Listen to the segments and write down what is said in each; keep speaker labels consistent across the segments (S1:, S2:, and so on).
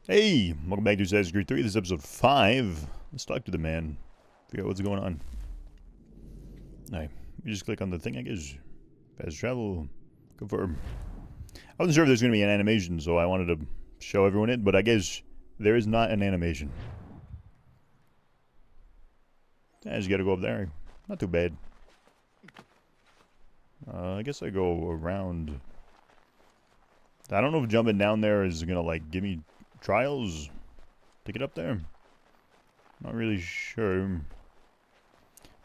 S1: Hey, welcome back to Assassin's Creed 3. This is episode 5. Let's talk to the man. Figure out what's going on. Alright, you just click on the thing, I guess. Fast travel. Confirm. I wasn't sure if there's going to be an animation, so I wanted to show everyone it, but I guess there is not an animation. I just gotta go up there. Not too bad. I guess I go around. I don't know if jumping down there is gonna, like, give me trials to get up there. Not really sure.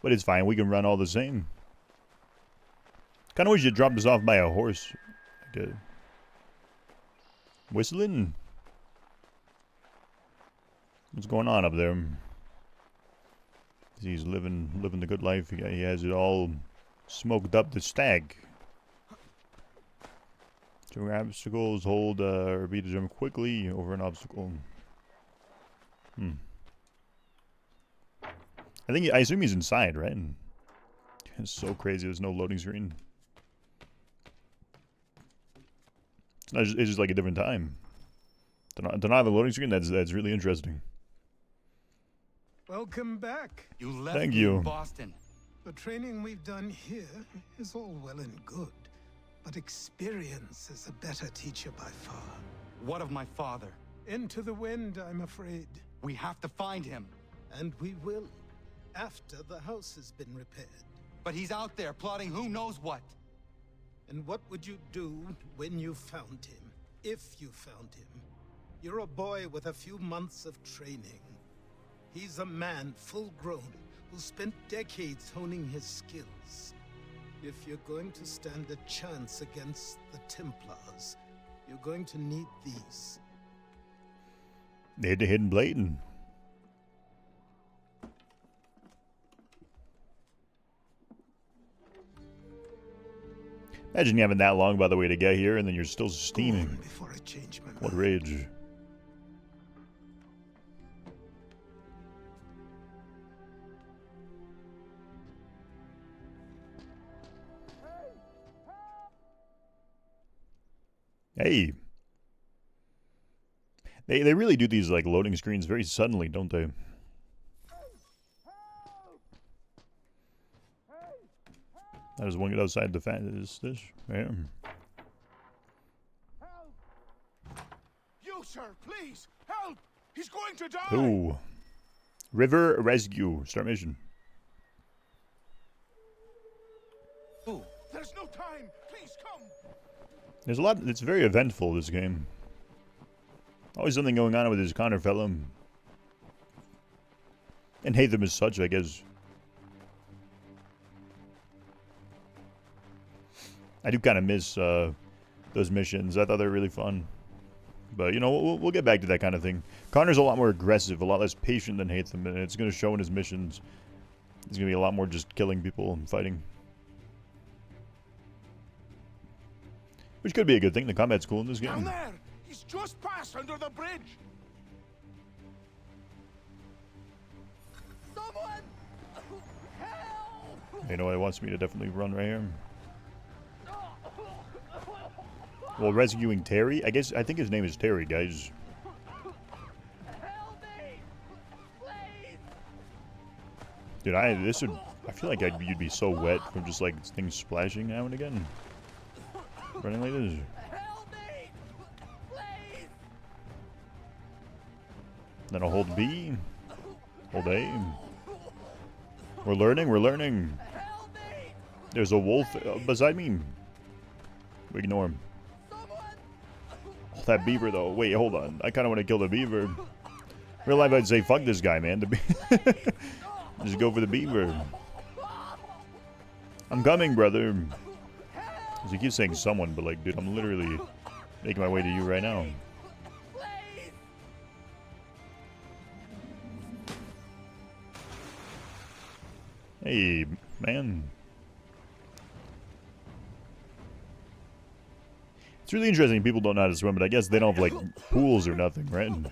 S1: But it's fine, we can run all the same. Kinda wish you'd drop us off by a horse. Like a whistling? What's going on up there? He's living the good life. He has it all smoked up the stag. During obstacles, hold or beat the jump quickly over an obstacle. I assume he's inside, right? It's so crazy. There's no loading screen. It's just like a different time. To not have a loading screen, that's really interesting.
S2: Welcome back.
S3: You left
S1: Thank
S3: me
S1: you.
S3: in Boston.
S2: The training we've done here is all well and good, but experience is a better teacher by far.
S3: What of my father?
S2: Into the wind, I'm afraid.
S3: We have to find him.
S2: And we will, after the house has been repaired.
S3: But he's out there plotting who knows what.
S2: And what would you do when you found him? If you found him? You're a boy with a few months of training. He's a man, full grown, who spent decades honing his skills. If you're going to stand a chance against the Templars, you're going to need these.
S1: They had the hidden blade. Imagine having that long, by the way, to get here, and then you're still steaming.
S2: Before I change my mind.
S1: What rage. Hey. They really do these, like, loading screens very suddenly, don't they? I just want to get outside the fence. This? Yeah.
S4: You, sir, please, help! He's going to die!
S1: Ooh. River Rescue. Start mission.
S3: Ooh.
S4: There's no time! Please, come!
S1: There's a lot. It's very eventful, this game. Always something going on with this Connor fellow. And hate them as such, I guess. I do kind of miss those missions. I thought they were really fun. But, you know, we'll get back to that kind of thing. Connor's a lot more aggressive, a lot less patient than Hatham, and it's going to show in his missions. He's going to be a lot more just killing people and fighting. Which could be a good thing. The combat's cool in this
S4: Down
S1: game.
S4: there! He's just passed under the bridge!
S3: Someone! Help!
S1: You know, it wants me to definitely run right here. Well, rescuing Terry? I think his name is Terry, guys.
S3: Help me! Please!
S1: Dude, I feel like you'd be so wet from just, like, things splashing now and again. Running like this.
S3: Help me! Please!
S1: Then I'll hold B. Hold A. We're learning.
S3: Help me!
S1: There's a wolf beside me. We ignore him.
S3: Someone!
S1: Oh, that beaver, though. Wait, hold on. I kind of want to kill the beaver. Real life, I'd say, fuck this guy, man. Just go for the beaver. I'm coming, brother. Because he keeps saying someone, but, like, dude, I'm literally making my way to you right now.
S3: Please!
S1: Hey, man. It's really interesting. People don't know how to swim, but I guess they don't have, like, pools or nothing, right? And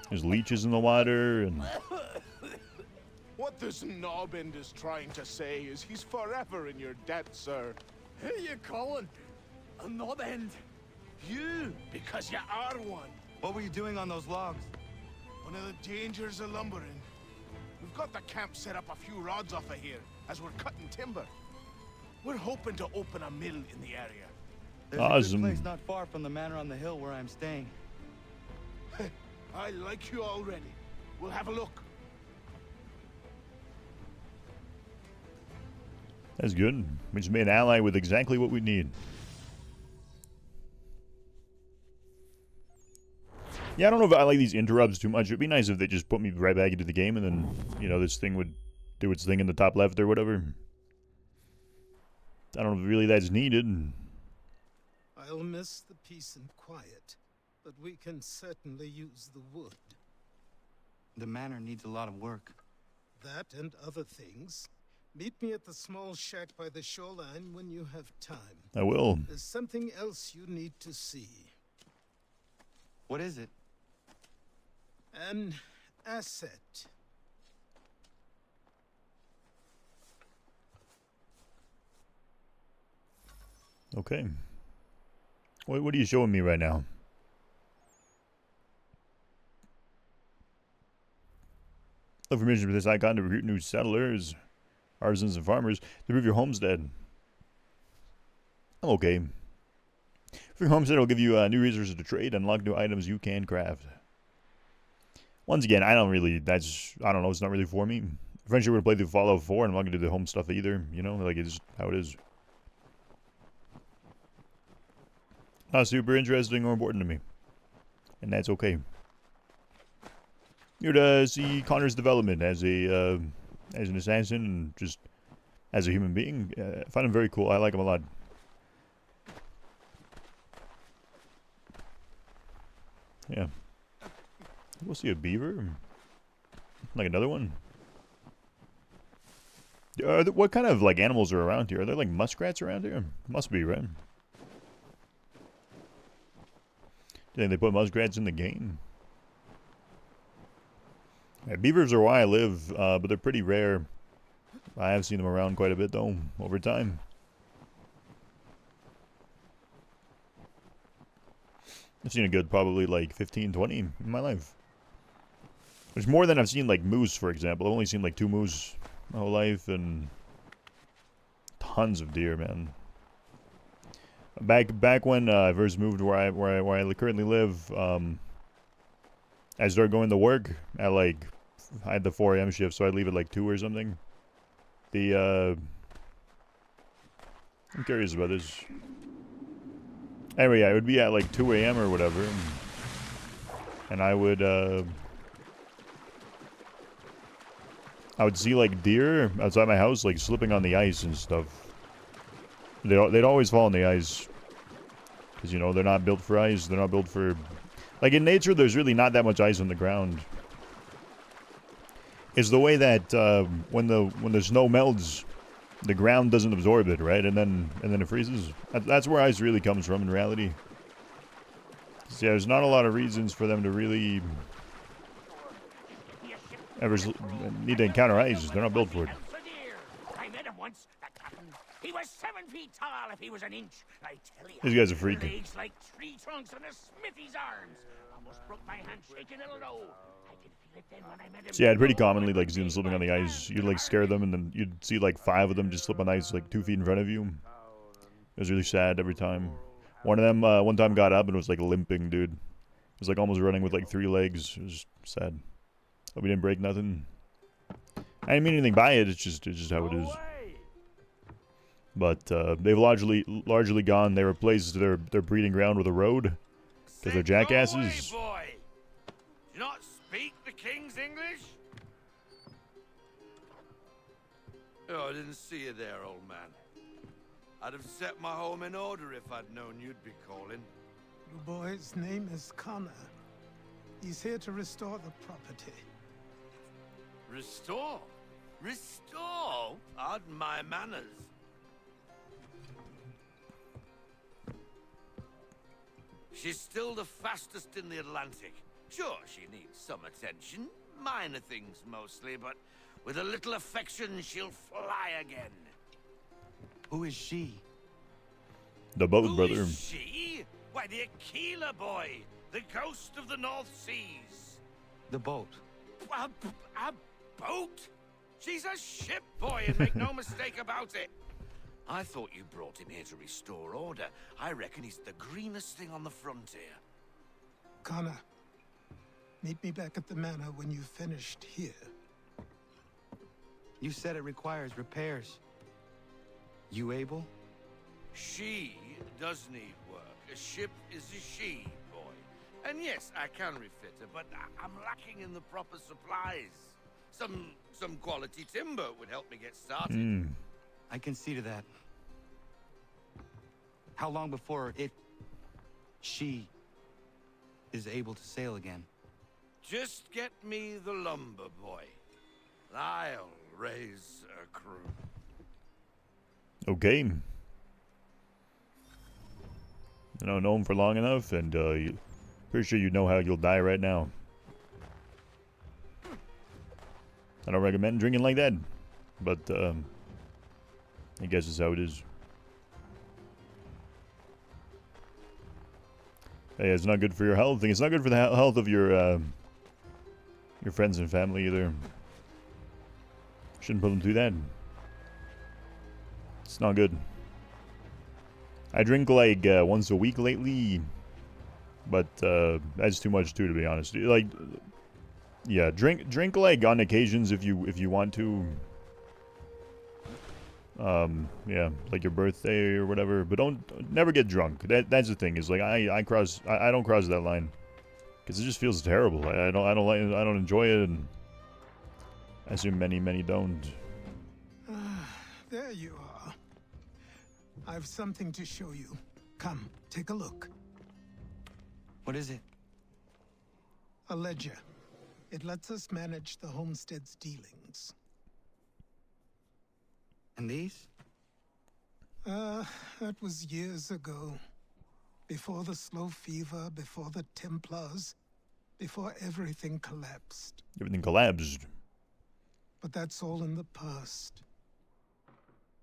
S1: there's leeches in the water, and...
S4: What this knobbend is trying to say is he's forever in your debt, sir.
S5: Who you calling? A knob end?
S4: You, because you are one.
S5: What were you doing on those logs?
S4: One of the dangers of lumbering. We've got the camp set up a few rods off of here, as we're cutting timber. We're hoping to open a mill in the area.
S5: There's a
S1: Awesome.
S5: good place not far from the manor on the hill where I'm staying.
S4: I like you already. We'll have a look.
S1: That's good. We just made an ally with exactly what we need. Yeah, I don't know if I like these interrupts too much. It'd be nice if they just put me right back into the game and then, you know, this thing would do its thing in the top left or whatever. I don't know if really that's needed.
S2: I'll miss the peace and quiet, but we can certainly use the wood.
S5: The manor needs a lot of work.
S2: That and other things. Meet me at the small shack by the shoreline when you have time.
S1: I will.
S2: There's something else you need to see.
S5: What is it?
S2: An asset.
S1: Okay. What are you showing me right now? Look for permission for this icon to recruit new settlers, artisans, and farmers to improve your homestead. I'm okay. For your homestead, it'll give you new resources to trade and unlock new items you can craft. Once again, I don't know, it's not really for me. Eventually, we're going to play through Fallout 4, and I'm not going to do the home stuff either, you know, like, it's how it is. Not super interesting or important to me. And that's okay. Here to see Connor's development as an assassin and just as a human being. I find him very cool. I like him a lot. Yeah. We'll see a beaver. Like another one. What kind of like animals are around here? Are there like muskrats around here? Must be, right? Do you think they put muskrats in the game? Yeah, beavers are why I live, but they're pretty rare. I have seen them around quite a bit, though, over time. I've seen a good probably like 15, 20 in my life. Which is more than I've seen like moose, for example. I've only seen like 2 moose my whole life, and tons of deer, man. Back when I first moved where I currently live, I started going to work at like, I had the 4 a.m. shift, so I'd leave at like 2 or something. I'm curious about this. Anyway, yeah, it would be at like 2 a.m. or whatever, and I would see like deer outside my house, like slipping on the ice and stuff. They'd always fall on the ice, because, you know, they're not built for ice. They're not built for, like, in nature, there's really not that much ice on the ground. It's the way that when the snow melts, the ground doesn't absorb it, right? And then it freezes. That's where ice really comes from in reality. So yeah, there's not a lot of reasons for them to really ever need to encounter ice. They're not built for it.
S3: I met him once. He was 7 feet tall if he was an inch. I tell you,
S1: These guys are freaking.
S3: legs like tree trunks and a smithy's arms. Almost broke my hand shaking a little. I could feel it then when I met him.
S1: So yeah, I'd pretty commonly like see them slipping on the ice. You'd like scare them, and then you'd see like 5 of them just slip on ice like 2 feet in front of you. It was really sad every time. One of them one time got up and was like limping, dude. It was like almost running with like 3 legs. It was sad. Hope he didn't break nothing. I didn't mean anything by it. It's just how it is. But they've largely gone. They replaced their breeding ground with a road because they're jackasses.
S6: Boy. Do you not speak the King's English? Oh, I didn't see you there, old man. I'd have set my home in order if I'd known you'd be calling.
S2: The boy's name is Connor. He's here to restore the property.
S6: Restore? Restore? Pardon my manners. She's still the fastest in the Atlantic. Sure, she needs some attention. Minor things mostly, but with a little affection, she'll fly again.
S5: Who is she?
S1: The boat
S6: Who
S1: brother.
S6: is she? Why, the Aquila boy. The ghost of the North Seas.
S5: The boat.
S6: A boat? She's a ship, boy, and make no mistake about it. I thought you brought him here to restore order. I reckon he's the greenest thing on the frontier.
S2: Connor, meet me back at the manor when you've finished here.
S5: You said it requires repairs. You able?
S6: She does need work. A ship is a she, boy. And yes, I can refit her, but I'm lacking in the proper supplies. Some quality timber would help me get started.
S5: I can see to that. How long before she is able to sail again?
S6: Just get me the lumber, boy. I'll raise a crew.
S1: Okay. I don't know him for long enough, and pretty sure you know how you'll die right now. I don't recommend drinking like that, but I guess it's how it is. Hey, it's not good for your health. It's not good for the health of your friends and family either. Shouldn't put them through that. It's not good. I drink like once a week lately, but that's too much too, to be honest. Like, yeah, drink like on occasions if you want to. Yeah, like your birthday or whatever, but never get drunk. That's the thing, is like I don't cross that line, because it just feels terrible. I don't enjoy it, and I assume many don't.
S2: There you are. I've something to show you. Come, take a look.
S5: What is it?
S2: A ledger. It lets us manage the homestead's dealings.
S5: And these?
S2: That was years ago. Before the slow fever, before the Templars, before everything collapsed.
S1: Everything collapsed.
S2: But that's all in the past.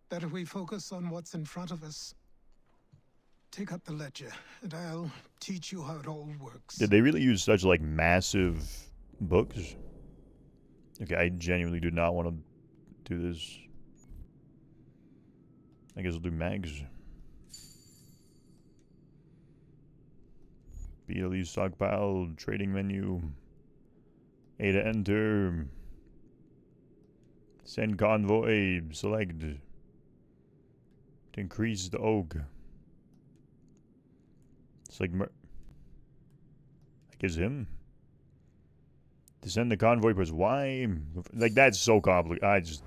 S2: Better we focus on what's in front of us. Take up the ledger, and I'll teach you how it all works.
S1: Did they really use such like massive books? Okay, I genuinely do not want to do this. I guess we'll do mags. BLE stockpile, trading menu. A to enter. Send convoy, select. To increase the oak. It's like, I guess him. To send the convoy press Y. Like, that's so complicated.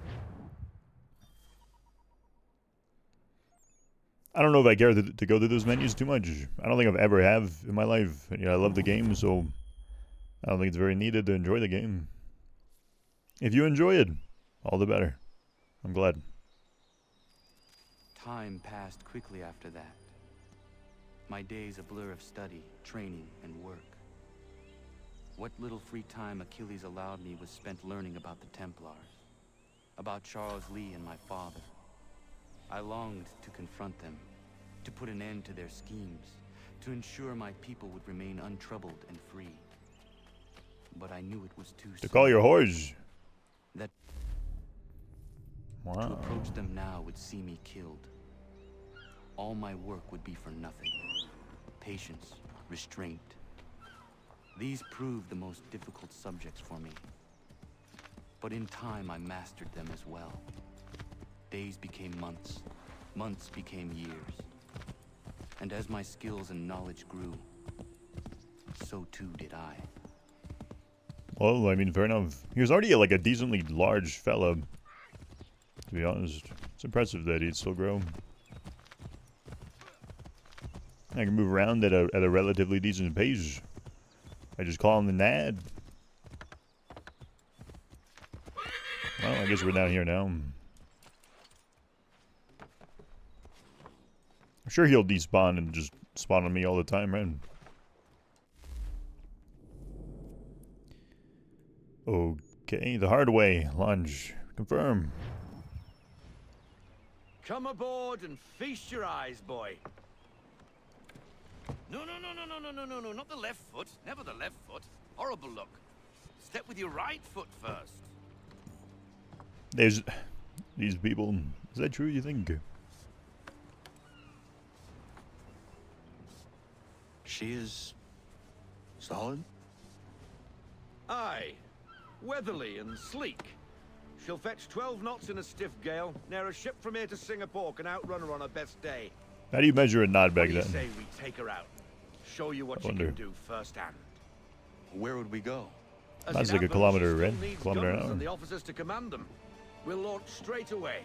S1: I don't know if I care to go through those menus too much. I don't think I've ever have in my life. You know, I love the game, so I don't think it's very needed to enjoy the game. If you enjoy it, all the better. I'm glad.
S5: Time passed quickly after that. My days a blur of study, training, and work. What little free time Achilles allowed me was spent learning about the Templars, about Charles Lee and my father. I longed to confront them, to put an end to their schemes, to ensure my people would remain untroubled and free. But I knew it was too soon.
S1: To call your horse.
S5: That
S1: Wow.
S5: to approach them now would see me killed. All my work would be for nothing. Patience, restraint. These proved the most difficult subjects for me. But in time I mastered them as well. Days became months. Months became years. And as my skills and knowledge grew, so too did I.
S1: Well, I mean, fair enough. He was already like a decently large fella, to be honest. It's impressive that he'd still grow. I can move around at a relatively decent pace. I just call him the Nad. Well, I guess we're down here now. I'm sure he'll despawn and just spawn on me all the time, right? Okay, the hard way. Lunge. Confirm.
S6: Come aboard and feast your eyes, boy. No, not the left foot. Never the left foot. Horrible look. Step with your right foot first.
S1: There's these people. Is that true, you think?
S5: She is solid?
S7: Aye. Weatherly and sleek. She'll fetch 12 knots in a stiff gale. Ne'er a ship from here to Singapore can outrun her on her best day.
S1: How do you measure a knot back
S7: What do you
S1: then?
S7: say we take her out? Show you what
S1: I
S7: she
S1: wonder.
S7: can do firsthand.
S5: Where would we go?
S7: As
S1: That's
S7: it
S1: like a
S7: happens,
S1: kilometer,
S7: she still
S1: right?
S7: needs
S1: Kilometer an
S7: guns
S1: hour.
S7: and the officers to command them. We'll launch straight away.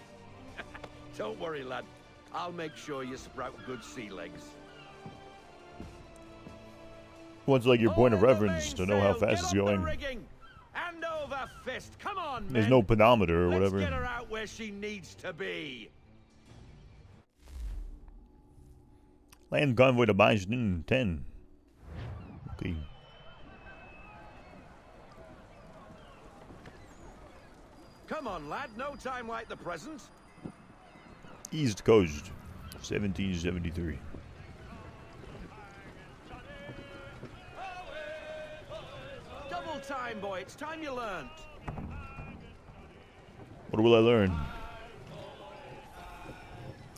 S7: Don't worry, lad. I'll make sure you sprout good sea legs.
S1: What's like your point of
S7: All the
S1: reference to know
S7: mainsail,
S1: how
S7: get
S1: fast it's
S7: up the
S1: going?
S7: rigging. Hand over fist. Come on,
S1: There's
S7: men.
S1: no pedometer or
S7: Let's
S1: whatever.
S7: get her out where she needs to be.
S1: Land convoy to Boston 10. Okay.
S7: Come on, lad. No time like the present.
S1: East Coast, 1773.
S7: Double time, boy. It's time you learned.
S1: What will I learn?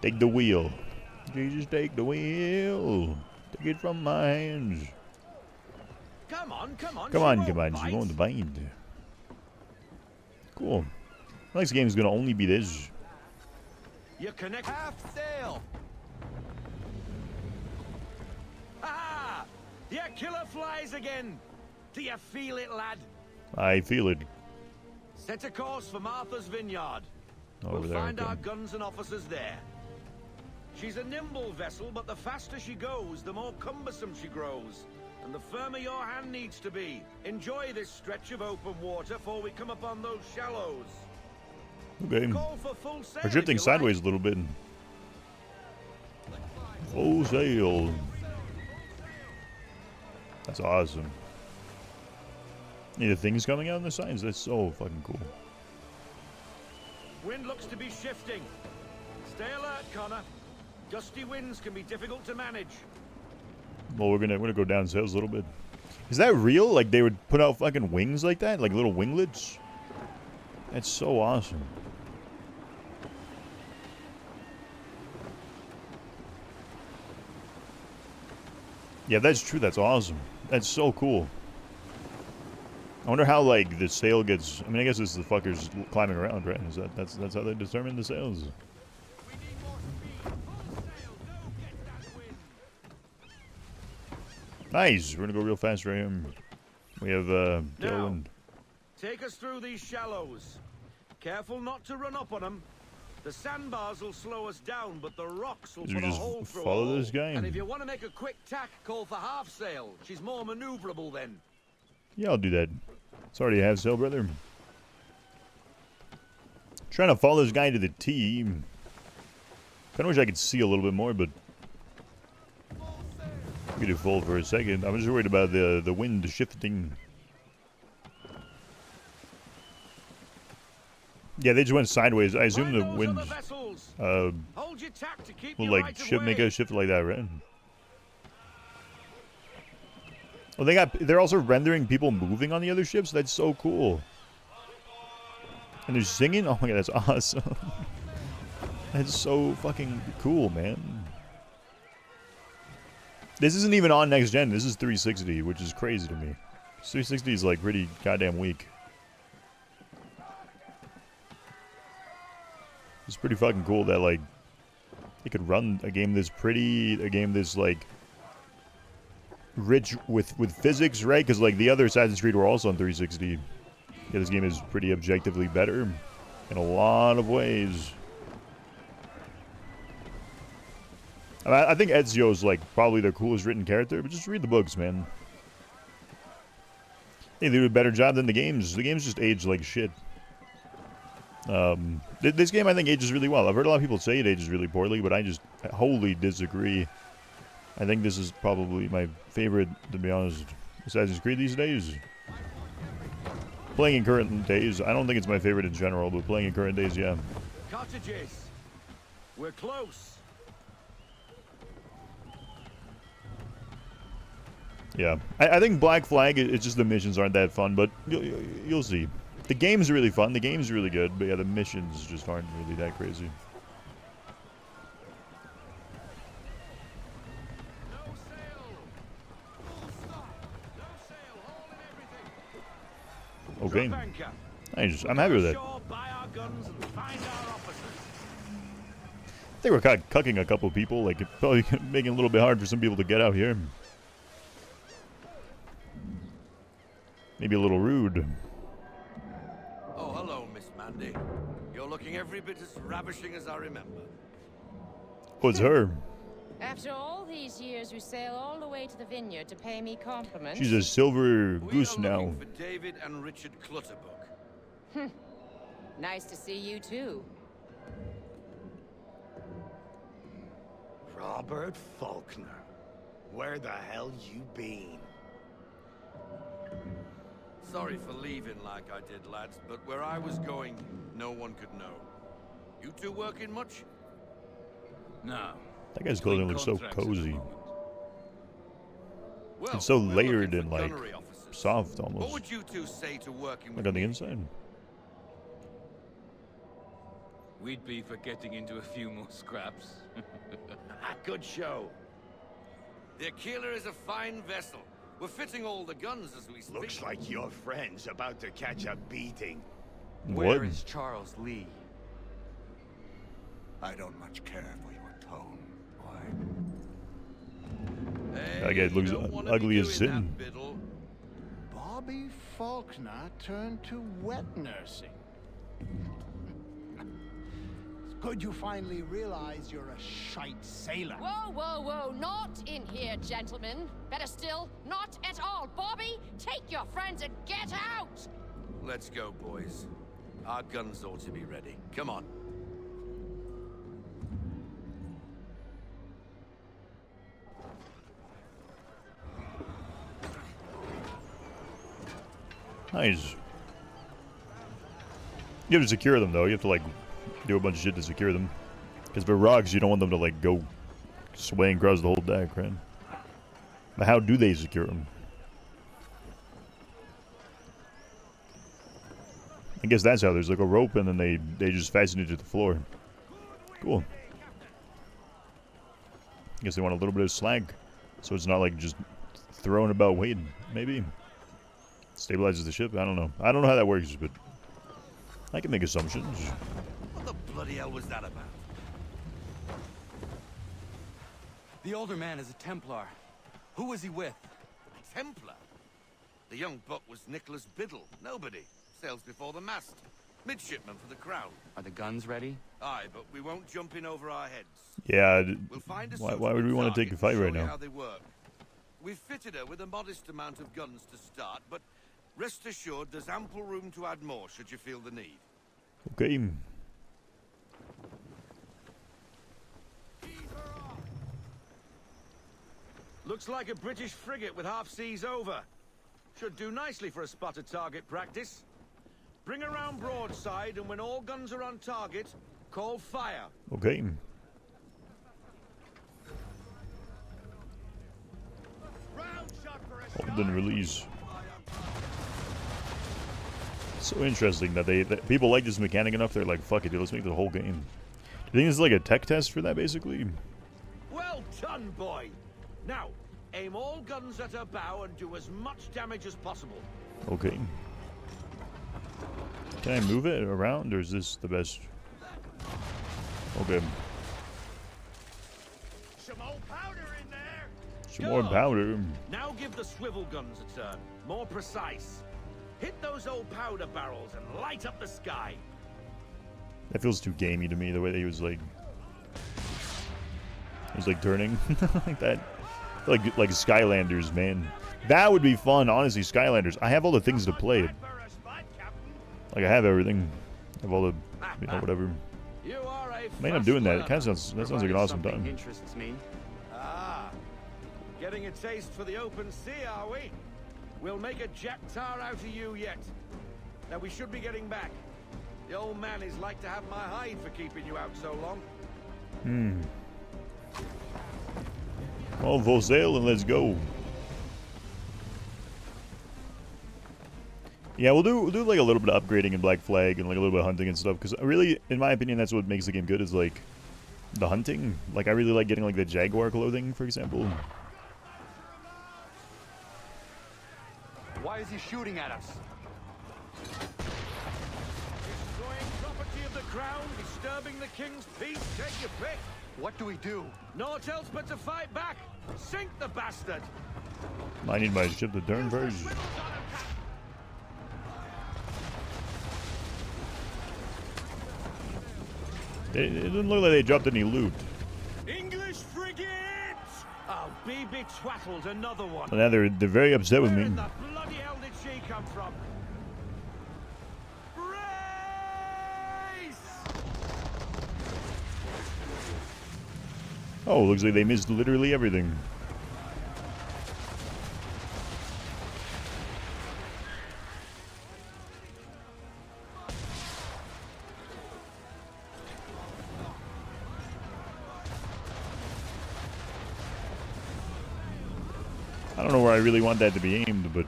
S1: Take the wheel. Jesus, take the wheel. Take it from my hands.
S7: Come on, come on.
S1: Come
S7: she
S1: on,
S7: won't
S1: come on.
S7: bite.
S1: She's going to bind. Cool. Next game is going to only be this.
S7: You connect half sail. Ah! Your killer flies again. Do you feel it, lad?
S1: I feel it.
S7: Set a course for Martha's Vineyard.
S1: Over
S7: We'll
S1: there.
S7: find
S1: okay.
S7: our guns and officers there. She's a nimble vessel, but the faster she goes, the more cumbersome she grows. And the firmer your hand needs to be. Enjoy this stretch of open water before we come upon those shallows.
S1: Okay.
S7: Call for full sail.
S1: We're
S7: if
S1: drifting
S7: you
S1: sideways a little bit. Full sail. That's awesome. Yeah, the things coming out on the signs. That's so fucking cool.
S7: Like. Wind looks to be shifting. Stay alert, Connor. Gusty winds can be difficult to manage.
S1: Well, we're gonna go down sails a little bit. Is that real? Like they would put out fucking wings like that, like little winglets? That's so awesome. Yeah, that's true. That's awesome. That's so cool. I wonder how like the sail gets. I mean, I guess it's the fuckers climbing around, right? Is that's how they determine the sails? Nice. We're gonna go real fast right here. We have tailwind.
S7: Take us through these shallows. Careful not to run up on them. The sandbars will slow us down, but the rocks will
S1: Should
S7: put
S1: we
S7: a
S1: just
S7: hole through
S1: follow
S7: a
S1: this
S7: hole.
S1: guy?
S7: And if you want to make a quick tack, call for half sail. She's more maneuverable then.
S1: Yeah, I'll do that. It's already a half sail, brother. Trying to follow this guy to the T. Kind of wish I could see a little bit more, but we could do full for a second. I'm just worried about the wind shifting. Yeah, they just went sideways. I assume the wind
S7: Hold your tack to keep
S1: will
S7: your
S1: like
S7: right of
S1: shift, make
S7: way.
S1: a shift like that, right? Well, they're also rendering people moving on the other ships. That's so cool. And they're singing. Oh my god, that's awesome. That's so fucking cool, man. This isn't even on next gen. This is 360, which is crazy to me. 360 is like pretty goddamn weak. It's pretty fucking cool that like they could run a game this pretty, a game this like rich with physics, right? Because like the other Assassin's Creed were also on 360. Yeah, this game is pretty objectively better in a lot of ways. I think Ezio's like probably the coolest written character, but just read the books, man. They do a better job than the games. The games just age like shit. This game I think ages really well. I've heard a lot of people say it ages really poorly, but I just wholly disagree. I think this is probably my favorite, to be honest, Assassin's Creed these days. Playing in current days, I don't think it's my favorite in general, but playing in current days, yeah.
S7: Cottages. We're close.
S1: Yeah, I think Black Flag, it's just the missions aren't that fun, but you'll see. The game's really fun, the game's really good, but yeah, the missions just aren't really that crazy. Okay. I'm happy with that. I think we're kind of cucking a couple people, like probably making it a little bit hard for some people to get out here. Maybe a little rude.
S6: Oh, hello, Miss Mandy. You're looking every bit as ravishing as I remember.
S1: Oh, it's her.
S8: After all these years, you sail all the way to the vineyard to pay me compliments.
S1: She's a silver goose
S6: we are
S1: now.
S6: looking for David and Richard Clutterbuck.
S8: Nice to see you too.
S9: Robert Faulkner, where the hell you been?
S6: Sorry for leaving like I did, lads, but where I was going, no one could know. You two working much?
S9: No.
S1: That guy's clothing looks so cozy.
S6: Well,
S1: It's so
S6: we're
S1: layered
S6: looking for
S1: and like
S6: gunnery officers.
S1: soft
S6: What
S1: almost.
S6: would you two say to working with
S1: Like on the
S6: me?
S1: inside.
S10: We'd be for getting into a few more scraps.
S9: Good show.
S6: The Aquila is a fine vessel. We're fitting all the guns as we speak.
S9: Looks like your friend's about to catch a beating.
S5: Where
S1: What?
S5: is Charles Lee?
S9: I don't much care for your tone, boy.
S6: Hey,
S1: That guy
S6: you
S1: looks
S6: don't wanna
S1: ugly
S6: be
S1: as
S6: doing
S1: sin.
S6: that, Biddle.
S11: Bobby Faulkner turned to wet nursing. It's good you finally realize you're a shite sailor.
S8: Whoa, whoa, whoa, not in here, gentlemen. Better still, not at all. Bobby, take your friends and get out!
S6: Let's go, boys. Our guns ought to be ready. Come on.
S1: Nice. You have to secure them though. You have to like do a bunch of shit to secure them. Because if they're rocks, you don't want them to like go swaying across the whole deck, right? But how do they secure them? I guess that's how. There's like a rope and then they just fasten it to the floor. Cool. I guess they want a little bit of slack. So it's not like just throwing about weight, maybe. Stabilizes the ship? I don't know. I don't know how that works, but I can make assumptions.
S6: What the bloody hell was that about?
S5: The older man is a Templar. Who was he with?
S6: A Templar? The young buck was Nicholas Biddle. Nobody. Sails before the mast. Midshipman for the crown.
S5: Are the guns ready?
S6: Aye, but we won't jump in over our heads.
S1: Yeah.
S6: We'll find a
S1: Why would we want to take a fight right now?
S6: How they work. We've fitted her with a modest amount of guns to start, but rest assured there's ample room to add more should you feel the need.
S1: Okay.
S7: Looks like a British frigate with half seas over. Should do nicely for a spotted target practice. Bring around broadside, and when all guns are on target, call fire.
S1: Okay. Hold and release. So interesting that that people like this mechanic enough. They're like, fuck it, dude, let's make the whole game. Do you think this is like a tech test for that, basically?
S7: Well done, boy. Now, aim all guns at her bow and do as much damage as possible.
S1: Okay. Can I move it around, or is this the best? Okay.
S4: Some old powder in there.
S1: Some more powder.
S7: Now give the swivel guns a turn. More precise. Hit those old powder barrels and light up the sky.
S1: That feels too gamey to me, the way that he was like... He was like turning like that. Like Skylanders, man. That would be fun, honestly, Skylanders. I have all the things to play. Like, I have everything. I have all the, you know, whatever.
S7: You are a
S1: Man, I'm doing that. It kind of sounds, that sounds like an awesome time.
S5: Interests me.
S7: Ah, getting a taste for the open sea, are we? We'll make a jack tar out of you yet. Now we should be getting back. The old man is like to have my hide for keeping you out so long.
S1: Well, full sail and let's go. Yeah, we'll do like a little bit of upgrading in Black Flag and like a little bit of hunting and stuff. Because really, in my opinion, that's what makes the game good. Is like the hunting. Like I really like getting like the Jaguar clothing, for example.
S7: Why is he shooting at us? Destroying property of the crown, disturbing the king's peace. Take your pick.
S5: What do we do?
S7: Naught else but to fight back. Sink the bastard.
S1: I need my ship to turn first. It didn't look like they dropped any loot.
S7: English frigate! Oh, be twaddled, another one.
S1: So now they're very upset with
S7: Where
S1: me.
S7: in the bloody hell did she come from? Race!
S1: Oh, looks like they missed literally everything. I don't know where I really want that to be aimed, but...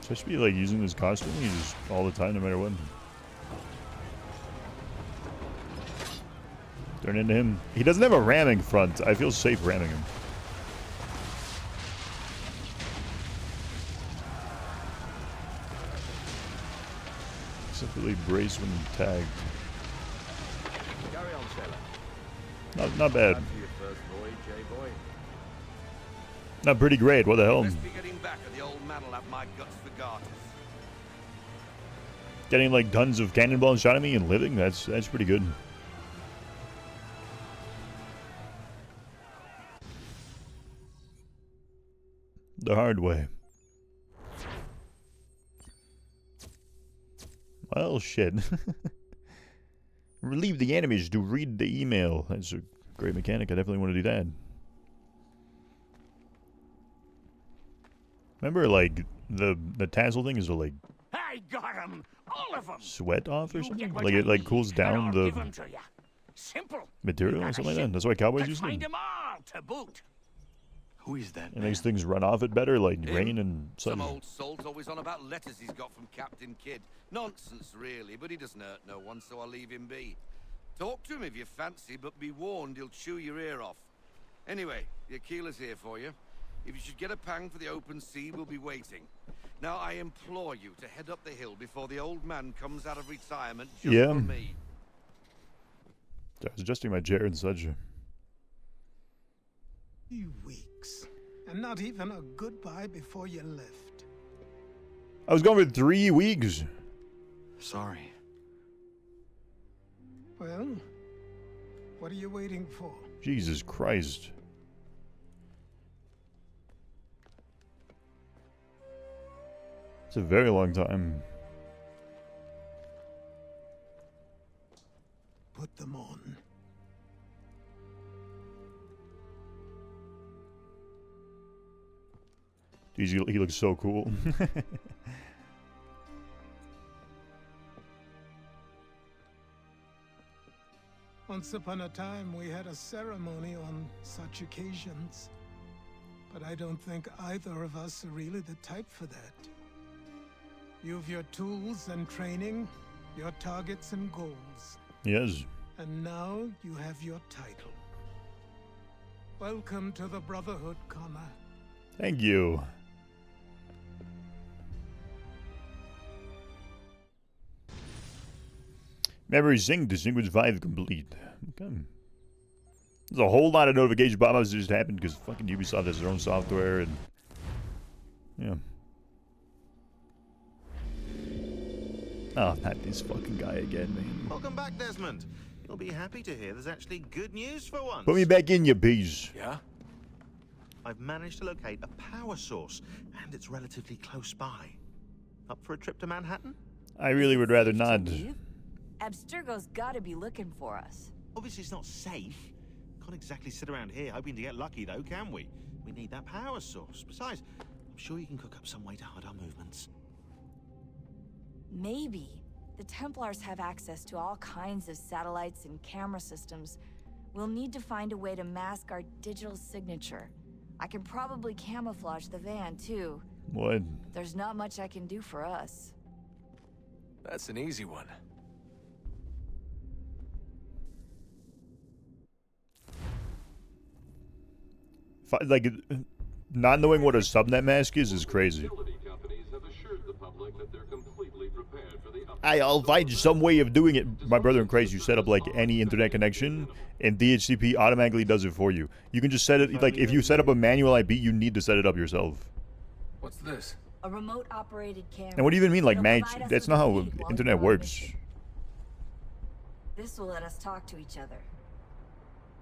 S1: So I should be like using this constantly, just all the time, no matter what. Turn into him. He doesn't have a ramming front. I feel safe ramming him. Simply brace when tagged.
S7: Carry on, sailor.
S1: Not bad.
S7: After your first voyage, eh, boy?
S1: Not pretty great. What the hell?
S6: Best be getting back, or the old man'll have my guts for garters.
S1: Getting like tons of cannonballs shot at me and living. That's pretty good. The hard way. Well, shit. Relieve the enemies to read the email. That's a great mechanic. I definitely want to do that. Remember, like, the tassel thing is to, like...
S3: I got 'em, all of 'em.
S1: Sweat off or
S3: You
S1: something?
S3: get what
S1: Like,
S3: you
S1: it, like,
S3: need,
S1: cools
S3: and
S1: down
S3: I'll
S1: the
S3: give 'em to ya. Simple.
S1: material
S3: You
S1: or
S3: got a
S1: something like that.
S3: ship
S1: That's why cowboys
S3: that
S1: use
S3: find
S1: them.
S3: 'em all to boot.
S5: Who is that
S1: It
S5: man?
S1: makes things run off it better, like
S6: Him?
S1: rain and
S6: Some
S1: sun.
S6: old salt always on about letters he's got from Captain Kidd. Nonsense, really, but he doesn't hurt no one, so I'll leave him be. Talk to him if you fancy, but be warned he'll chew your ear off. Anyway, the Aquila's here for you. If you should get a pang for the open sea, we'll be waiting. Now, I implore you to head up the hill before the old man comes out of retirement just
S1: Yeah.
S6: for me.
S1: I was adjusting my chair and such.
S2: You weeks. And not even a goodbye before you left.
S1: I was gone for 3 weeks.
S5: Sorry.
S2: Well, what are you waiting for?
S1: Jesus Christ. It's a very long time.
S2: Put them on.
S1: Jeez, he looks so cool.
S2: Once upon a time, we had a ceremony on such occasions. But I don't think either of us are really the type for that. You've your tools and training, your targets and goals.
S1: Yes.
S2: And now you have your title. Welcome to the Brotherhood, Connor.
S1: Thank you. Memory synced to sequence 5 complete. Okay. There's a whole lot of notification pop-ups that just happened because fucking Ubisoft has their own software and... yeah. Oh, not this fucking guy again, man.
S12: Welcome back, Desmond. You'll be happy to hear there's actually good news for once.
S1: Put me back in, you piece.
S5: Yeah?
S12: I've managed to locate a power source, and it's relatively close by. Up for a trip to Manhattan?
S1: I really would rather not.
S13: Abstergo's gotta be looking for us.
S12: Obviously, it's not safe. Can't exactly sit around here hoping to get lucky, though, can we? We need that power source. Besides, I'm sure you can cook up some way to hide our movements.
S13: Maybe. The Templars have access to all kinds of satellites and camera systems. We'll need to find a way to mask our digital signature. I can probably camouflage the van, too.
S1: What?
S13: There's not much I can do for us.
S14: That's an easy one.
S1: Like, not knowing what a subnet mask is crazy. I'll find some way of doing it. My brother in Christ, you set up like any internet connection, and DHCP automatically does it for you. You can just set it, like, if you set up a manual IP, you need to set it up yourself.
S14: What's this?
S13: A remote operated camera.
S1: And what do you even mean, like,
S13: It'll provide us
S1: that's
S13: with
S1: not
S13: a
S1: how
S13: lead while
S1: internet
S13: we're on
S1: works.
S13: mission. This will let us talk to each other.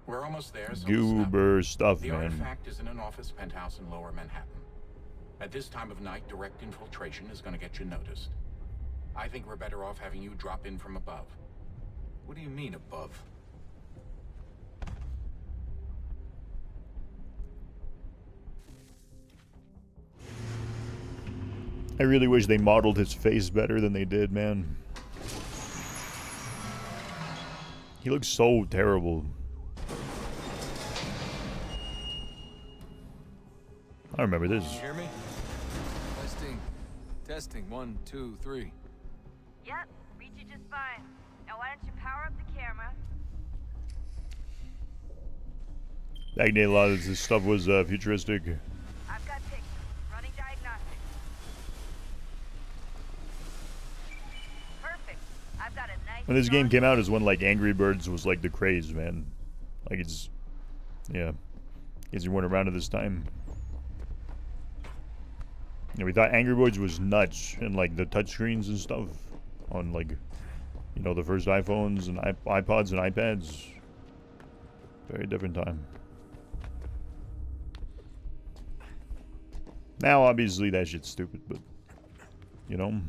S15: We're almost there, so
S1: Goober stuff,
S15: the
S1: man.
S15: artifact is in an office penthouse in Lower Manhattan. At this time of night, direct infiltration is going to get you noticed. I think we're better off having you drop in from above.
S14: What do you mean, above?
S1: I really wish they modeled his face better than they did, man. He looks so terrible. I remember this.
S14: You hear me? Testing. Testing. 1, 2, 3.
S13: Yep, read you just fine. Now why don't you power up the camera?
S1: Back in the day, a lot of this stuff was futuristic.
S13: I've got pictures. Running diagnostics. Perfect. I've got a nice...
S1: When this game came out is when, like, Angry Birds was, like, the craze, man. Like, it's... Yeah. Guess you weren't around at this time. Yeah, we thought Angry Birds was nuts, and, like, the touchscreens and stuff on, like, you know, the first iPhones and iPods and iPads. Very different time. Now, obviously, that shit's stupid, but, you know,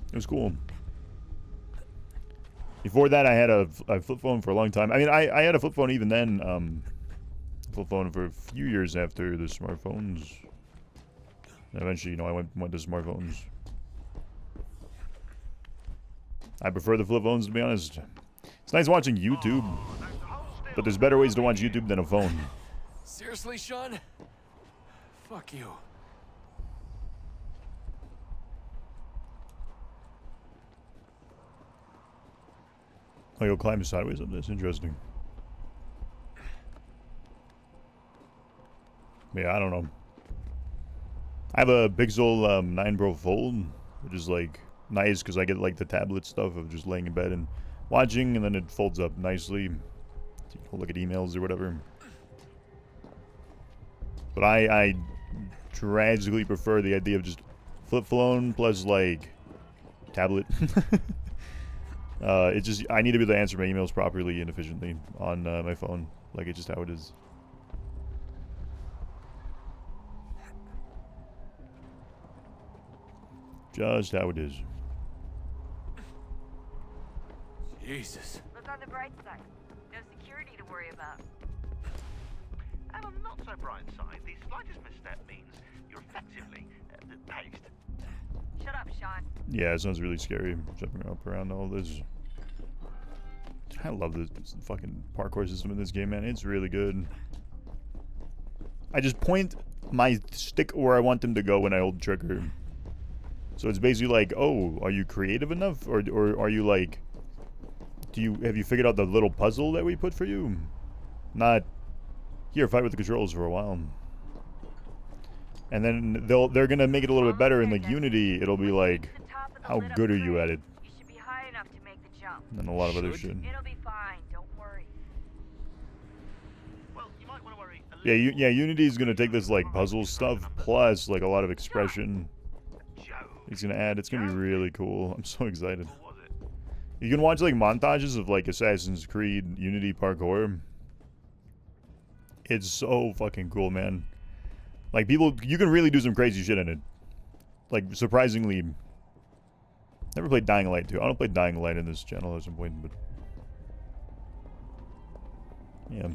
S1: it was cool. Before that, I had a flip phone for a long time. I mean, I had a flip phone even then, flip phone for a few years after the smartphones. And eventually, you know, I went to smartphones. I prefer the flip phones, to be honest. It's nice watching YouTube, but there's better ways to watch YouTube than a phone.
S14: Seriously, Sean? Fuck you.
S1: Oh, you'll climb sideways up this. Interesting. Yeah, I don't know. I have a Pixel 9 Pro Fold, which is like nice because I get like the tablet stuff of just laying in bed and watching, and then it folds up nicely. So you can look at emails or whatever. But I tragically prefer the idea of just flip phone plus like tablet. It's just I need to be able to answer my emails properly and efficiently on my phone. Like it's just how it is. Just how it is.
S14: Jesus.
S13: Look on the bright side. No security to worry about.
S12: And on the not so bright side, the slightest misstep means you're effectively paged.
S13: Shut up, Sean.
S1: Yeah, it sounds really scary. Jumping up around all this. I love this fucking parkour system in this game, man. It's really good. I just point my stick where I want them to go when I hold trigger. So it's basically like, oh, are you creative enough, or are you like, have you figured out the little puzzle that we put for you? Not here, fight with the controls for a while. And then they're gonna make it a little bit better in like Unity. It'll be like, how good are you at it?
S13: You should be high enough to make the jump.
S1: And a lot of other shit.
S13: It'll be fine. Don't worry.
S12: Well, you might want to worry a
S1: Yeah, yeah. Unity is gonna take this like puzzle stuff plus like a lot of expression. He's gonna add. It's gonna be really cool. I'm so excited. You can watch like montages of like Assassin's Creed Unity parkour. It's so fucking cool, man. Like people, you can really do some crazy shit in it. Like surprisingly, never played Dying Light 2. I don't play Dying Light in this channel at some point, but yeah,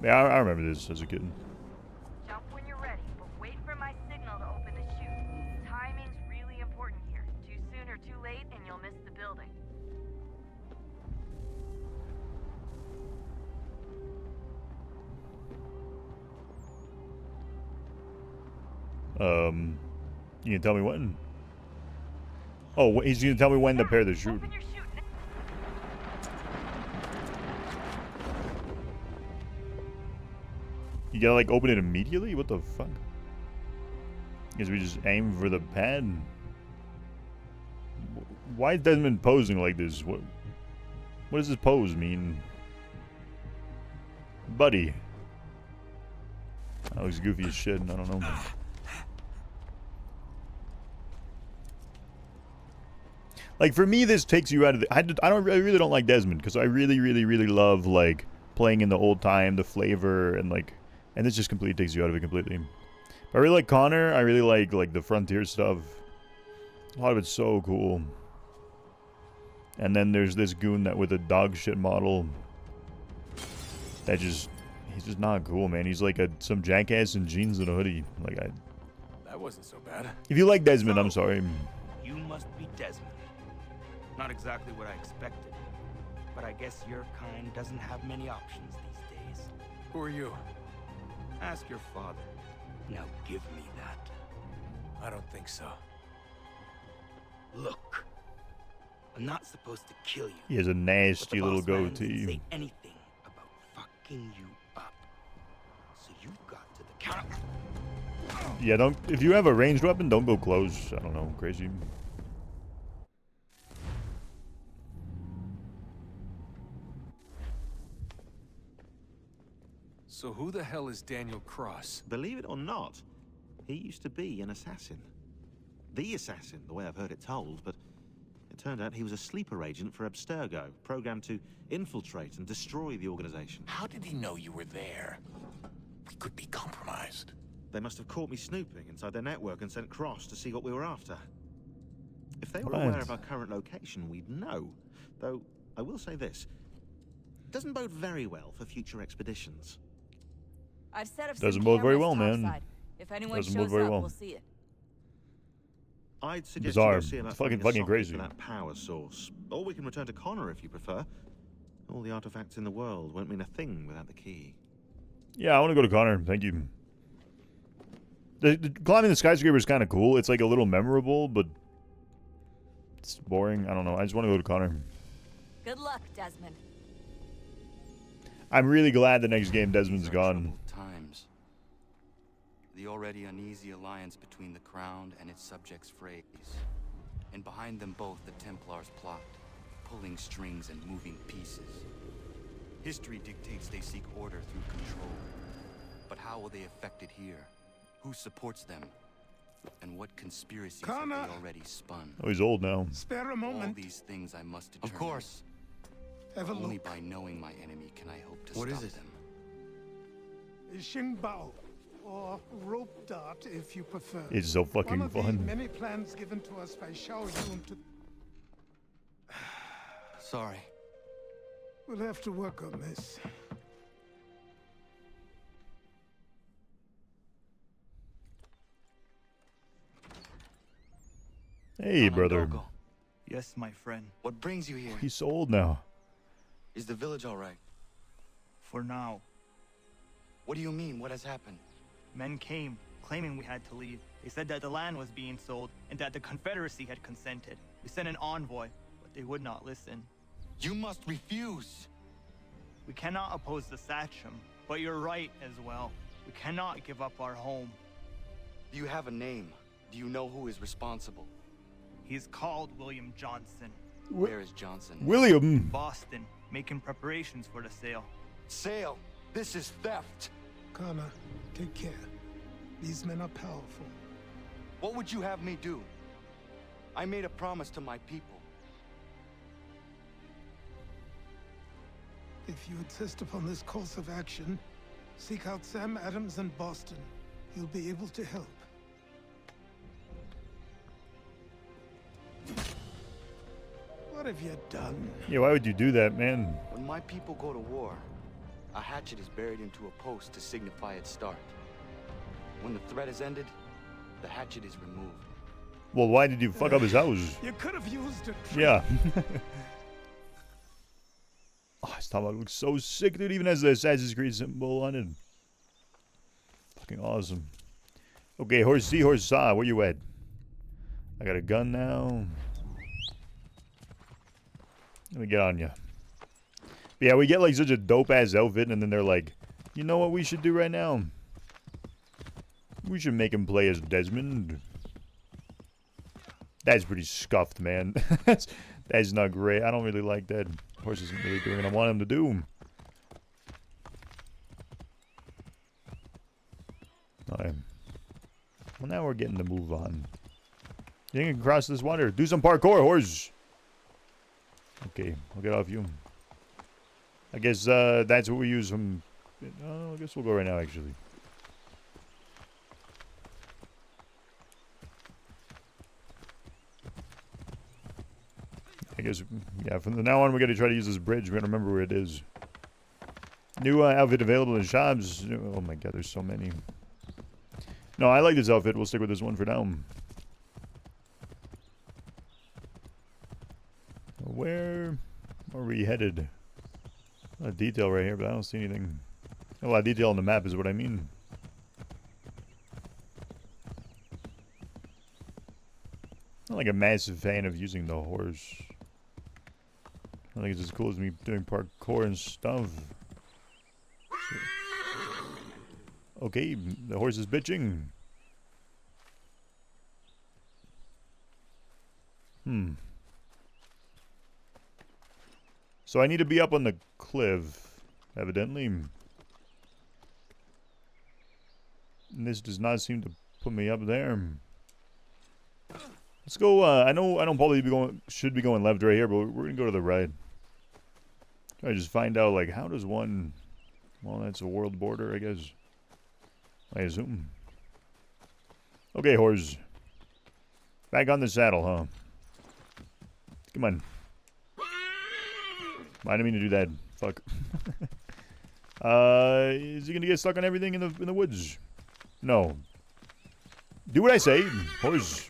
S1: I remember this as a kid.
S13: Jump when you're ready, but wait for my signal to open the chute. Timing's really important here. Too soon or too late, and you'll
S1: You can tell me when? Oh, he's gonna tell me when to pair the chute. You gotta like open it immediately? What the fuck? Guess we just aim for the pad? Why is Desmond posing like this? What does this pose mean? Buddy. That looks goofy as shit, I don't know. Like, for me, this takes you out of the... I really don't like Desmond, because I really, really, really love, like, playing in the old time, the flavor, and, like... And this just completely takes you out of it completely. But I really like Connor. I really like the Frontier stuff. A lot of it's so cool. And then there's this goon that with a dog shit model. That just... He's just not cool, man. He's like some jackass in jeans and a hoodie. Like,
S14: That wasn't so bad.
S1: If you like Desmond, I'm sorry.
S16: You must be Desmond. Not exactly what I expected. But I guess your kind doesn't have many options these days.
S14: Who are you?
S16: Ask your father. Now give me that.
S14: I don't think so.
S16: Look. I'm not supposed to kill you.
S1: He has a nasty little goatee.
S16: Say anything about fucking you up. So you've got to the counter.
S1: Yeah, don't... If you have a ranged weapon, don't go close. I don't know, crazy.
S14: So who the hell is Daniel Cross?
S12: Believe it or not, he used to be an assassin. The assassin, the way I've heard it told, but it turned out he was a sleeper agent for Abstergo, programmed to infiltrate and destroy the organization.
S15: How did he know you were there? We could be compromised.
S12: They must have caught me snooping inside their network and sent Cross to see what we were after. If they were
S1: Right.
S12: aware of our current location, we'd know. Though, I will say this. It doesn't bode very well for future expeditions.
S13: I've set up
S1: Doesn't
S13: some
S1: bode very
S13: cameras
S1: well, man.
S13: topside. If anyone
S1: Doesn't bode
S13: shows
S1: very
S13: up,
S1: well.
S13: we'll see it.
S12: I'd suggest
S1: Bizarre.
S12: you go see about
S1: It's fucking
S12: finding a socket
S1: crazy.
S12: for that power source. Or we can return to Connor if you prefer. All the artifacts in the world won't mean a thing without the key.
S1: Yeah, I want to go to Connor. Thank you. The climbing the skyscraper is kind of cool. It's like a little memorable, but it's boring. I don't know. I just want to go to Connor.
S13: Good luck, Desmond.
S1: I'm really glad the next game Desmond's gone.
S5: Times. The already uneasy alliance between the Crown and its subjects frays. And behind them both the Templars plot, pulling strings and moving pieces. History dictates they seek order through control. But how will they affect it here? Who supports them? And what conspiracies have
S2: Connor!
S5: they already spun?
S1: Oh, he's old now.
S2: Spare a
S5: All
S2: moment.
S5: these things I must determine.
S16: Of course.
S2: Have a
S5: Only
S2: look.
S5: by knowing my enemy can I hope to
S16: What
S5: stop
S16: is it?
S5: them.
S2: Xingbao, or rope dart if you prefer.
S1: It's so
S2: One
S1: fucking
S2: of the
S1: fun.
S2: many plans given to us by Xiao Yun to...
S16: Sorry.
S2: We'll have to work on this.
S1: Hey, brother.
S16: Dogo. Yes, my friend.
S5: What brings you here?
S1: He's so old now.
S5: Is the village all right?
S16: For now.
S5: What do you mean? What has happened?
S16: Men came, claiming we had to leave. They said that the land was being sold, and that the Confederacy had consented. We sent an envoy, but they would not listen.
S5: You must refuse!
S16: We cannot oppose the Sachem, but you're right as well. We cannot give up our home.
S5: Do you have a name? Do you know who is responsible?
S16: He's called William Johnson.
S5: Where is Johnson?
S1: William!
S16: Boston, making preparations for the sale.
S5: Sale! This is theft!
S2: Connor, take care. These men are powerful.
S5: What would you have me do? I made a promise to my people.
S2: If you insist upon this course of action, seek out Sam Adams in Boston. He'll be able to help. What have you done?
S1: Yeah, why would you do that, man?
S5: When my people go to war, a hatchet is buried into a post to signify its start. When the threat is ended, the hatchet is removed.
S1: Well, why did you fuck up his house?
S2: You could have used it.
S1: Yeah. Oh, his tomahawk looks so sick, dude. Even has the Assassin's Creed symbol on it. Fucking awesome. Okay, horsey, horsa, where you at? I got a gun now. Let me get on you. Yeah, we get like such a dope-ass outfit, and then they're like, you know what we should do right now? We should make him play as Desmond. That's pretty scuffed, man. That's not great. I don't really like that. Horse isn't really doing what I want him to do. Alright. Well, now we're getting to move on. You can cross this water. Do some parkour, horse. Okay, I'll get off you. I guess that's what we use from... I guess we'll go right now, actually. I guess, yeah, from now on, we gotta try to use this bridge. We gotta remember where it is. New outfit available in shops. Oh my god, there's so many. No, I like this outfit. We'll stick with this one for now. Where are we headed? A lot of detail right here, but I don't see anything. A lot of detail on the map is what I mean. I'm not like a massive fan of using the horse. I think it's as cool as me doing parkour and stuff. Okay, the horse is bitching. So I need to be up on the cliff, evidently. And this does not seem to put me up there. Let's go, I know probably should be going left right here, but we're gonna go to the right. I just find out, like, how does one... Well, that's a world border, I guess. I assume. Okay, horse. Back on the saddle, huh? Come on. I didn't mean to do that. Fuck. Is he gonna get stuck on everything in the woods? No. Do what I say, horse.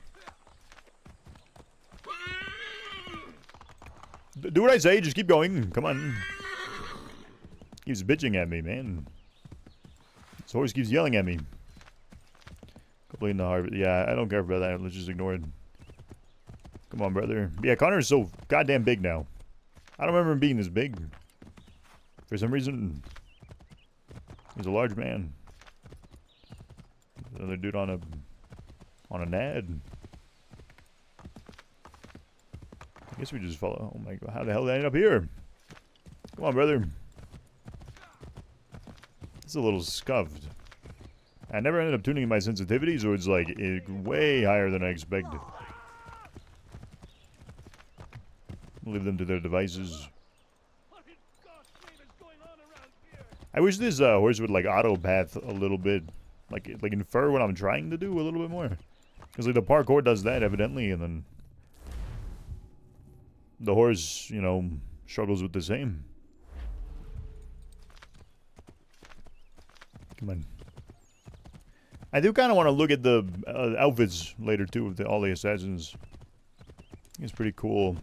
S1: Do what I say, just keep going. Come on. Keeps bitching at me, man. This horse keeps yelling at me. Completing the harvest. Yeah, I don't care about that. Let's just ignore it. Come on, brother. Yeah, Connor's so goddamn big now. I don't remember him being this big. For some reason, he's a large man. Another dude on a nad. I guess we just follow. Oh my god, how the hell did I end up here? Come on, brother. It's a little scuffed. I never ended up tuning my sensitivity, so it's like way higher than I expected. Leave them to their devices. I wish this horse would like auto path a little bit, like infer what I'm trying to do a little bit more. Because like the parkour does that evidently, and then the horse, you know, struggles with the same. Come on. I do kind of want to look at the outfits later too of all the assassins. I think it's pretty cool.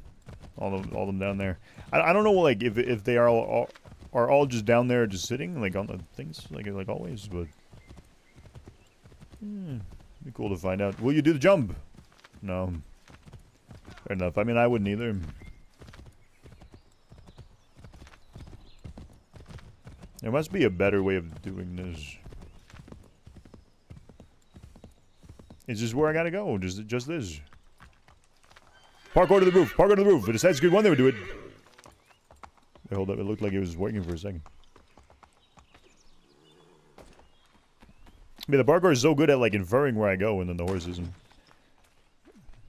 S1: All of them down there. I don't know, like, if they are all just down there just sitting, like, on the things, like always, but... be cool to find out. Will you do the jump? No. Fair enough. I mean, I wouldn't either. There must be a better way of doing this. Is this where I gotta go? Just this? Parkour to the roof. Parkour to the roof. If it decides good one, they would do it. Wait, hold up. It looked like it was working for a second. I mean, the parkour is so good at, like, inferring where I go, and then the horse isn't.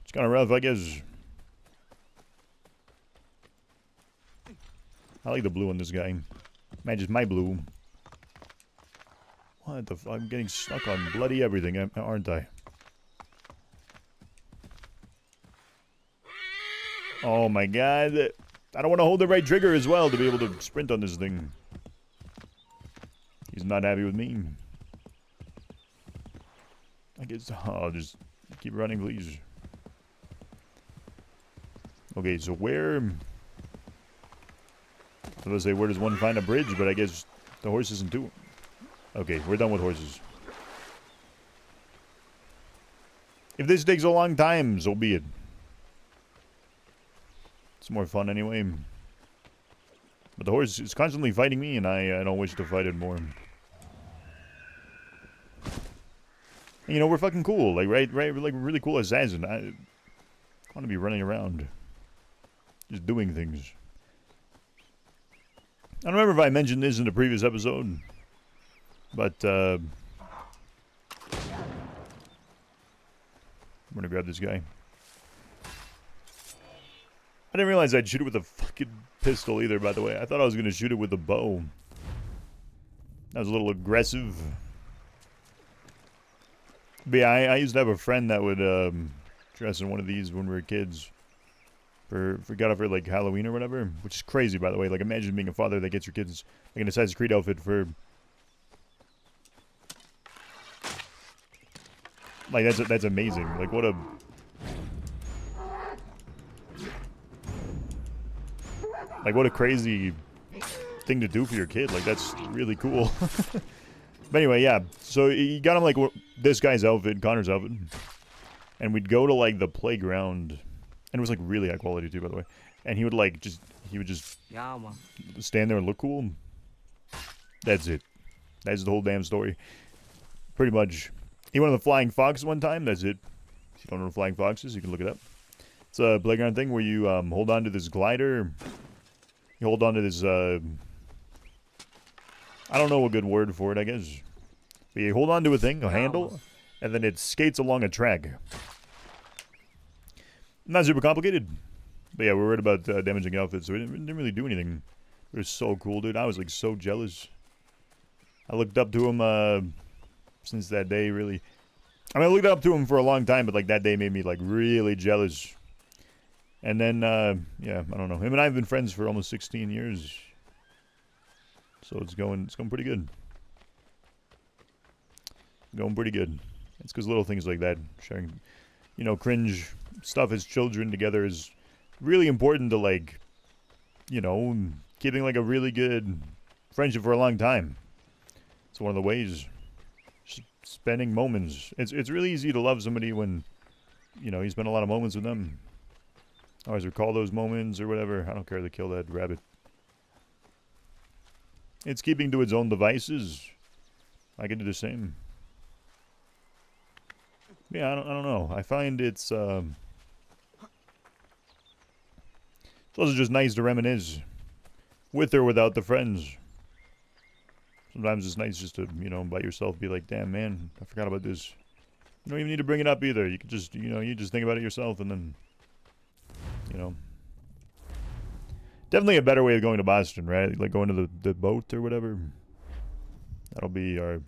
S1: It's kind of rough, I guess. I like the blue on this guy. Matches my blue. What the fuck? I'm getting stuck on bloody everything, aren't I? Oh my god. I don't want to hold the right trigger as well to be able to sprint on this thing. He's not happy with me. I guess I'll just keep running, please. Okay, so where... I was gonna say, where does one find a bridge? But I guess the horse isn't too... Okay, we're done with horses. If this takes a long time, so be it. It's more fun anyway. But the horse is constantly fighting me, and I don't wish to fight it more. And, you know, we're fucking cool. Like, right, we're like really cool assassin. I want to be running around. Just doing things. I don't remember if I mentioned this in the previous episode. But, I'm gonna grab this guy. I didn't realize I'd shoot it with a fucking pistol either, by the way. I thought I was gonna shoot it with a bow. That was a little aggressive. But yeah, I used to have a friend that would dress in one of these when we were kids. Got it for like Halloween or whatever. Which is crazy, by the way. Like, imagine being a father that gets your kids like an Assassin's Creed outfit for... Like, that's amazing. Like, what a... Like, what a crazy thing to do for your kid. Like, that's really cool. But anyway, yeah. So, you got him, like, this guy's outfit, Connor's outfit. And we'd go to, like, the playground. And it was, like, really high quality, too, by the way. And he would, like, he would just stand there and look cool. That's it. That's the whole damn story. Pretty much. He went on the Flying Fox one time. That's it. If you don't know what Flying Fox is, you can look it up. It's a playground thing where you hold on to this glider. You hold on to this, I don't know a good word for it, I guess. But you hold on to a thing, a handle, and then it skates along a track. Not super complicated. But yeah, we were worried about damaging outfits, so we didn't really do anything. It was so cool, dude. I was, like, so jealous. I looked up to him, since that day, really. I mean, I looked up to him for a long time, but, like, that day made me, like, really jealous. And then, yeah, I don't know. Him and I have been friends for almost 16 years. So it's going pretty good. Going pretty good. It's because little things like that, sharing, you know, cringe stuff as children together is really important to, like, you know, keeping, like, a really good friendship for a long time. It's one of the ways. Just spending moments. It's really easy to love somebody when, you know, you spend a lot of moments with them. I always recall those moments or whatever. I don't care to kill that rabbit. It's keeping to its own devices. I can do the same. Yeah, I don't know. I find it's also just nice to reminisce. With or without the friends. Sometimes it's nice just to, you know, by yourself be like, damn, man, I forgot about this. You don't even need to bring it up either. You can just, you know, you just think about it yourself and then... You know, definitely a better way of going to Boston, right? Like going to the boat or whatever. That'll be what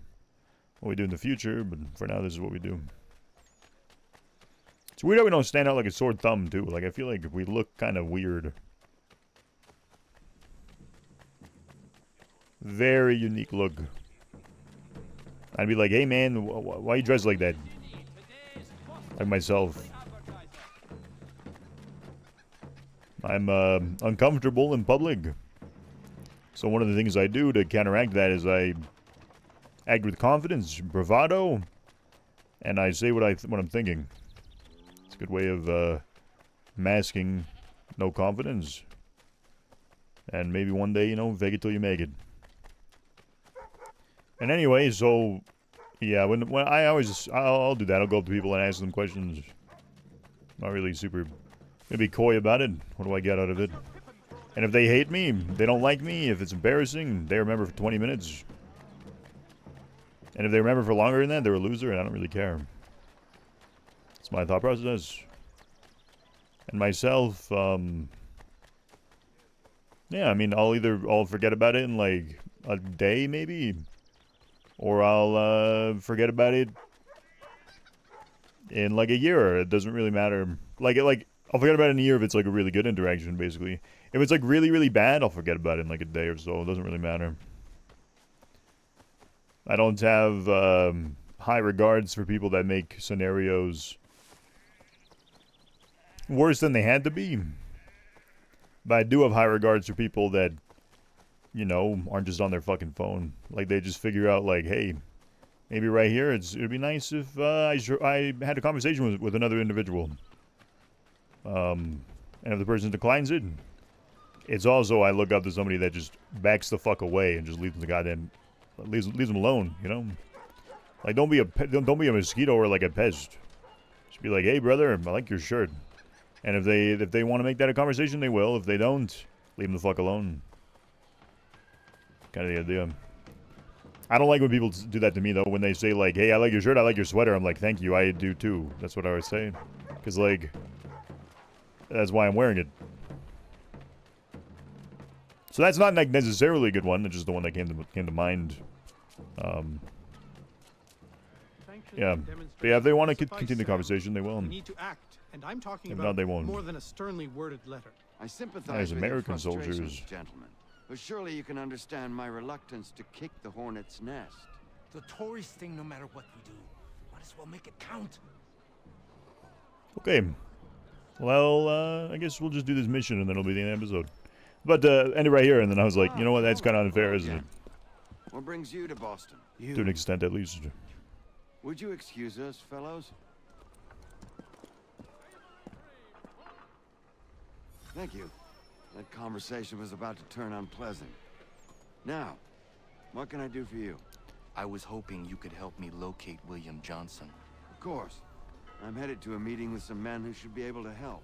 S1: we do in the future, but for now, this is what we do. It's weird how we don't stand out like a sore thumb, too. Like, I feel like we look kind of weird. Very unique look. I'd be like, hey, man, why you dressed like that? Like myself. I'm uncomfortable in public. So one of the things I do to counteract that is I act with confidence, bravado, and I say what I'm thinking. It's a good way of masking no confidence. And maybe one day, you know, fake it till you make it. And anyway, so yeah, when I'll do that. I'll go up to people and ask them questions. Not really super. Maybe coy about it. What do I get out of it? And if they hate me, they don't like me, if it's embarrassing, they remember for 20 minutes. And if they remember for longer than that, they're a loser, and I don't really care. It's my thought process. And myself, yeah, I mean, I'll forget about it in, like, a day, maybe. Or I'll, forget about it in, like, a year. It doesn't really matter. Like, I'll forget about it in a year if it's, like, a really good interaction, basically. If it's, like, really, really bad, I'll forget about it in, like, a day or so. It doesn't really matter. I don't have, high regards for people that make scenarios worse than they had to be. But I do have high regards for people that, you know, aren't just on their fucking phone. Like, they just figure out, like, hey, maybe right here, it'd be nice if I had a conversation with another individual. And if the person declines it, it's also I look up to somebody that just backs the fuck away and just leaves them alone. You know, like don't be a mosquito or like a pest. Just be like, hey brother, I like your shirt. And if they want to make that a conversation, they will. If they don't, leave them the fuck alone. Kind of the idea. I don't like when people do that to me, though. When they say, like, hey, I like your shirt, I like your sweater. I'm like, thank you, I do, too. That's what I would say. Because, like, that's why I'm wearing it. So that's not, like, necessarily a good one. It's just the one that came to mind. Yeah. But yeah, if they want to continue the conversation, they will.
S17: We need to act, and I'm talking
S1: If
S17: about
S1: not, they won't.
S17: more than a sternly worded letter.
S18: I sympathize
S1: As
S18: with
S1: American
S18: your frustrations,
S1: soldiers.
S18: gentlemen. But surely you can understand my reluctance to kick the hornet's nest.
S3: The tourist thing, no matter what we do. Might as well make it count.
S1: Okay. Well, I guess we'll just do this mission, and then it'll be the end of the episode. But end it right here, and then I was like, you know what, that's kind of unfair, isn't it?
S18: What brings you to Boston?
S1: To an extent, at least.
S18: Would you excuse us, fellows? Thank you. That conversation was about to turn unpleasant. Now, what can I do for you?
S5: I was hoping you could help me locate William Johnson.
S18: Of course. I'm headed to a meeting with some men who should be able to help.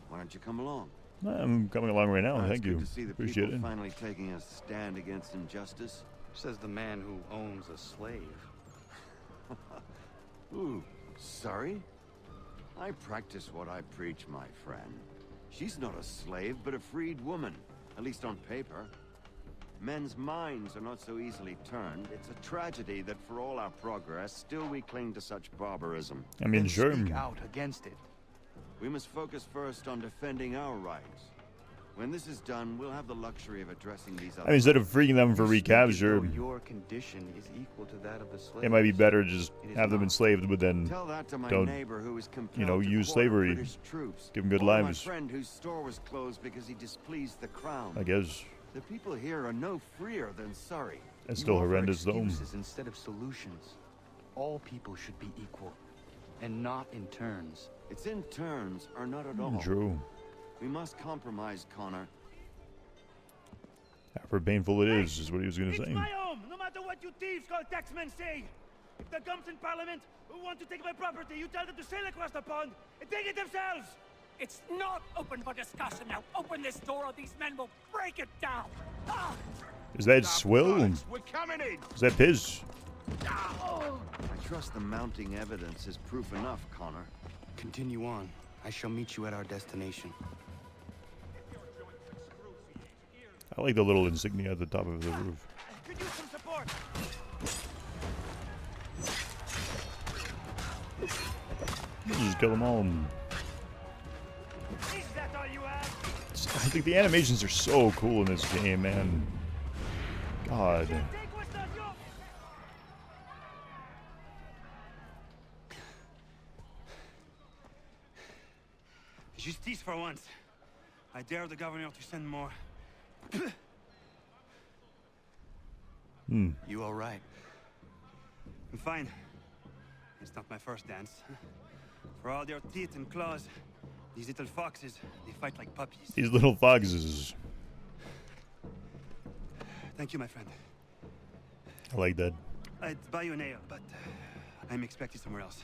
S18: Why don't you come along?
S1: I'm coming along right now.
S18: It's
S1: Thank you.
S18: good to see the
S1: Appreciate
S18: people
S1: it.
S18: finally taking a stand against injustice.
S5: Says the man who owns a slave.
S18: Ooh, sorry? I practice what I preach, my friend. She's not a slave, but a freed woman. At least on paper. Men's minds are not so easily turned. It's a tragedy that for all our progress, still we cling to such barbarism.
S1: I mean, sure.
S5: Speak out against it.
S18: We must focus first on defending our rights. When this is done, we'll have the luxury of addressing these other...
S1: I mean, instead of freeing them for recapture,
S5: Your condition is equal to that of the slave.
S1: it might be better to just have them enslaved, but then
S18: Tell that to my
S1: don't,
S18: neighbor who was compelled
S1: you know,
S18: to
S1: use
S18: quarter
S1: slavery.
S18: British troops.
S1: Give them good
S18: Or
S1: lives.
S18: My friend whose store was closed because he displeased the crown.
S1: I guess.
S18: The people here are no freer than Surrey.
S1: That's still horrendous, though.
S5: Excuses instead of solutions. All people should be equal, and not in turns.
S18: It's in turns, or not at all.
S1: True.
S18: We must compromise, Connor.
S1: However painful it is what he was going to
S7: It's
S1: say.
S7: my home, no matter what you thieves called taxmen say. If the gums in Parliament who want to take my property, you tell them to sail across the pond and take it themselves.
S3: It's not open for discussion now. Open this door or these men will break it down. Ah!
S1: Is that Swill?
S4: We're coming in.
S1: Is that Piz?
S18: I trust the mounting evidence is proof enough, Connor.
S5: Continue on. I shall meet you at our destination.
S1: I like the little insignia at the top of the roof.
S7: Could use some support.
S1: Just kill them all.
S7: Is that all you have?
S1: I think the animations are so cool in this game, man. God.
S7: Justice for once. I dare the governor to send more.
S5: You all right?
S7: I'm fine. It's not my first dance. For all their teeth and claws, these little foxes, they fight like puppies.
S1: These little foxes.
S7: Thank you, my friend.
S1: I like that.
S7: I'd buy you an ale, but I'm expected somewhere else.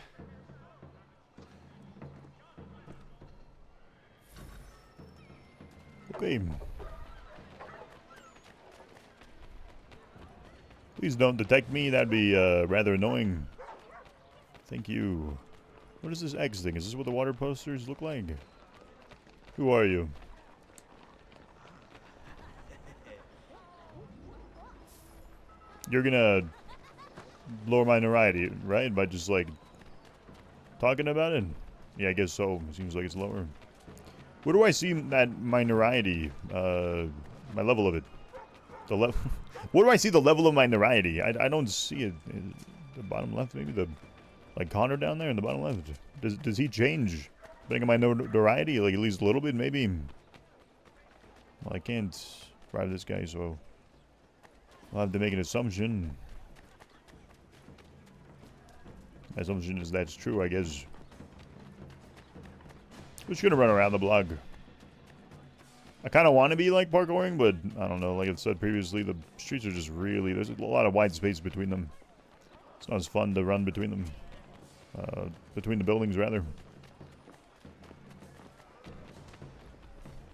S1: Okay. Please don't detect me. That'd be rather annoying. Thank you. What is this X thing? Is this what the water posters look like? Who are you? You're gonna lower my notoriety, right? By just like talking about it? Yeah, I guess so. It seems like it's lower. Where do I see that my notoriety? My level of it. The level. Where do I see the level of my notoriety? I don't see it. The bottom left, maybe the like Connor down there in the bottom left. Does he change? Depending on my notoriety, like at least a little bit, maybe. Well, I can't bribe this guy, so I'll have to make an assumption. assumption is that's true, I guess. We're just gonna run around the block. I kind of want to be like parkouring, but I don't know. Like I said previously, the streets are just really... There's a lot of wide space between them. It's not as fun to run between them. Between the buildings, rather.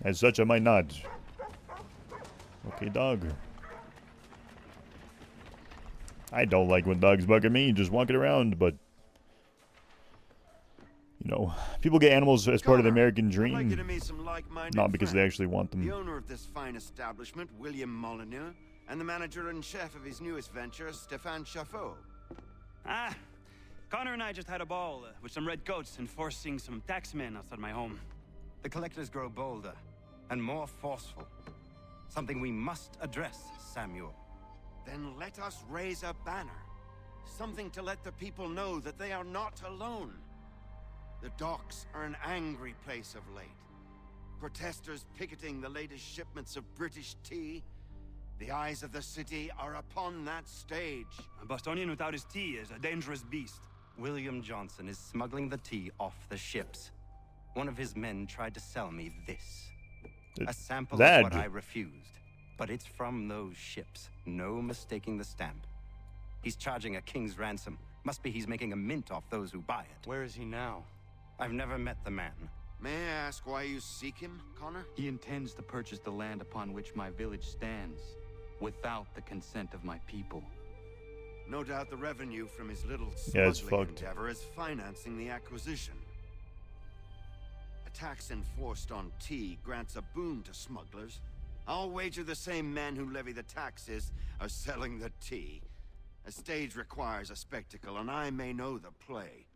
S1: As such, I might not. Okay, dog. I don't like when dogs bug at me, just walking around, but... You know, people get animals as part of the American dream,
S18: I'd like you to meet some like-minded
S1: not because they
S18: friends.
S1: actually want them.
S18: The owner of this fine establishment, William Molyneux, and the manager and chef of his newest venture, Stéphane Chaffeau.
S19: Ah, Connor and I just had a ball with some red coats enforcing some taxmen outside my home.
S20: The collectors grow bolder and more forceful. Something we must address, Samuel.
S18: Then let us raise a banner. Something to let the people know that they are not alone. The docks are an angry place of late. Protesters picketing the latest shipments of British tea. The eyes of the city are upon that stage.
S19: A Bostonian without his tea is a dangerous beast.
S20: William Johnson is smuggling the tea off the ships. One of his men tried to sell me this. A sample of what I refused. But it's from those ships. No mistaking the stamp. He's charging a king's ransom. Must be he's making a mint off those who buy it.
S19: Where is he now?
S20: I've never met the man.
S18: May I ask why you seek him, Connor?
S5: He intends to purchase the land upon which my village stands, without the consent of my people.
S18: No doubt the revenue from his little
S1: Yeah, it's
S18: smuggling
S1: fucked.
S18: endeavor is financing the acquisition. A tax enforced on tea grants a boon to smugglers. I'll wager the same men who levy the taxes are selling the tea. A stage requires a spectacle, and I may know the play.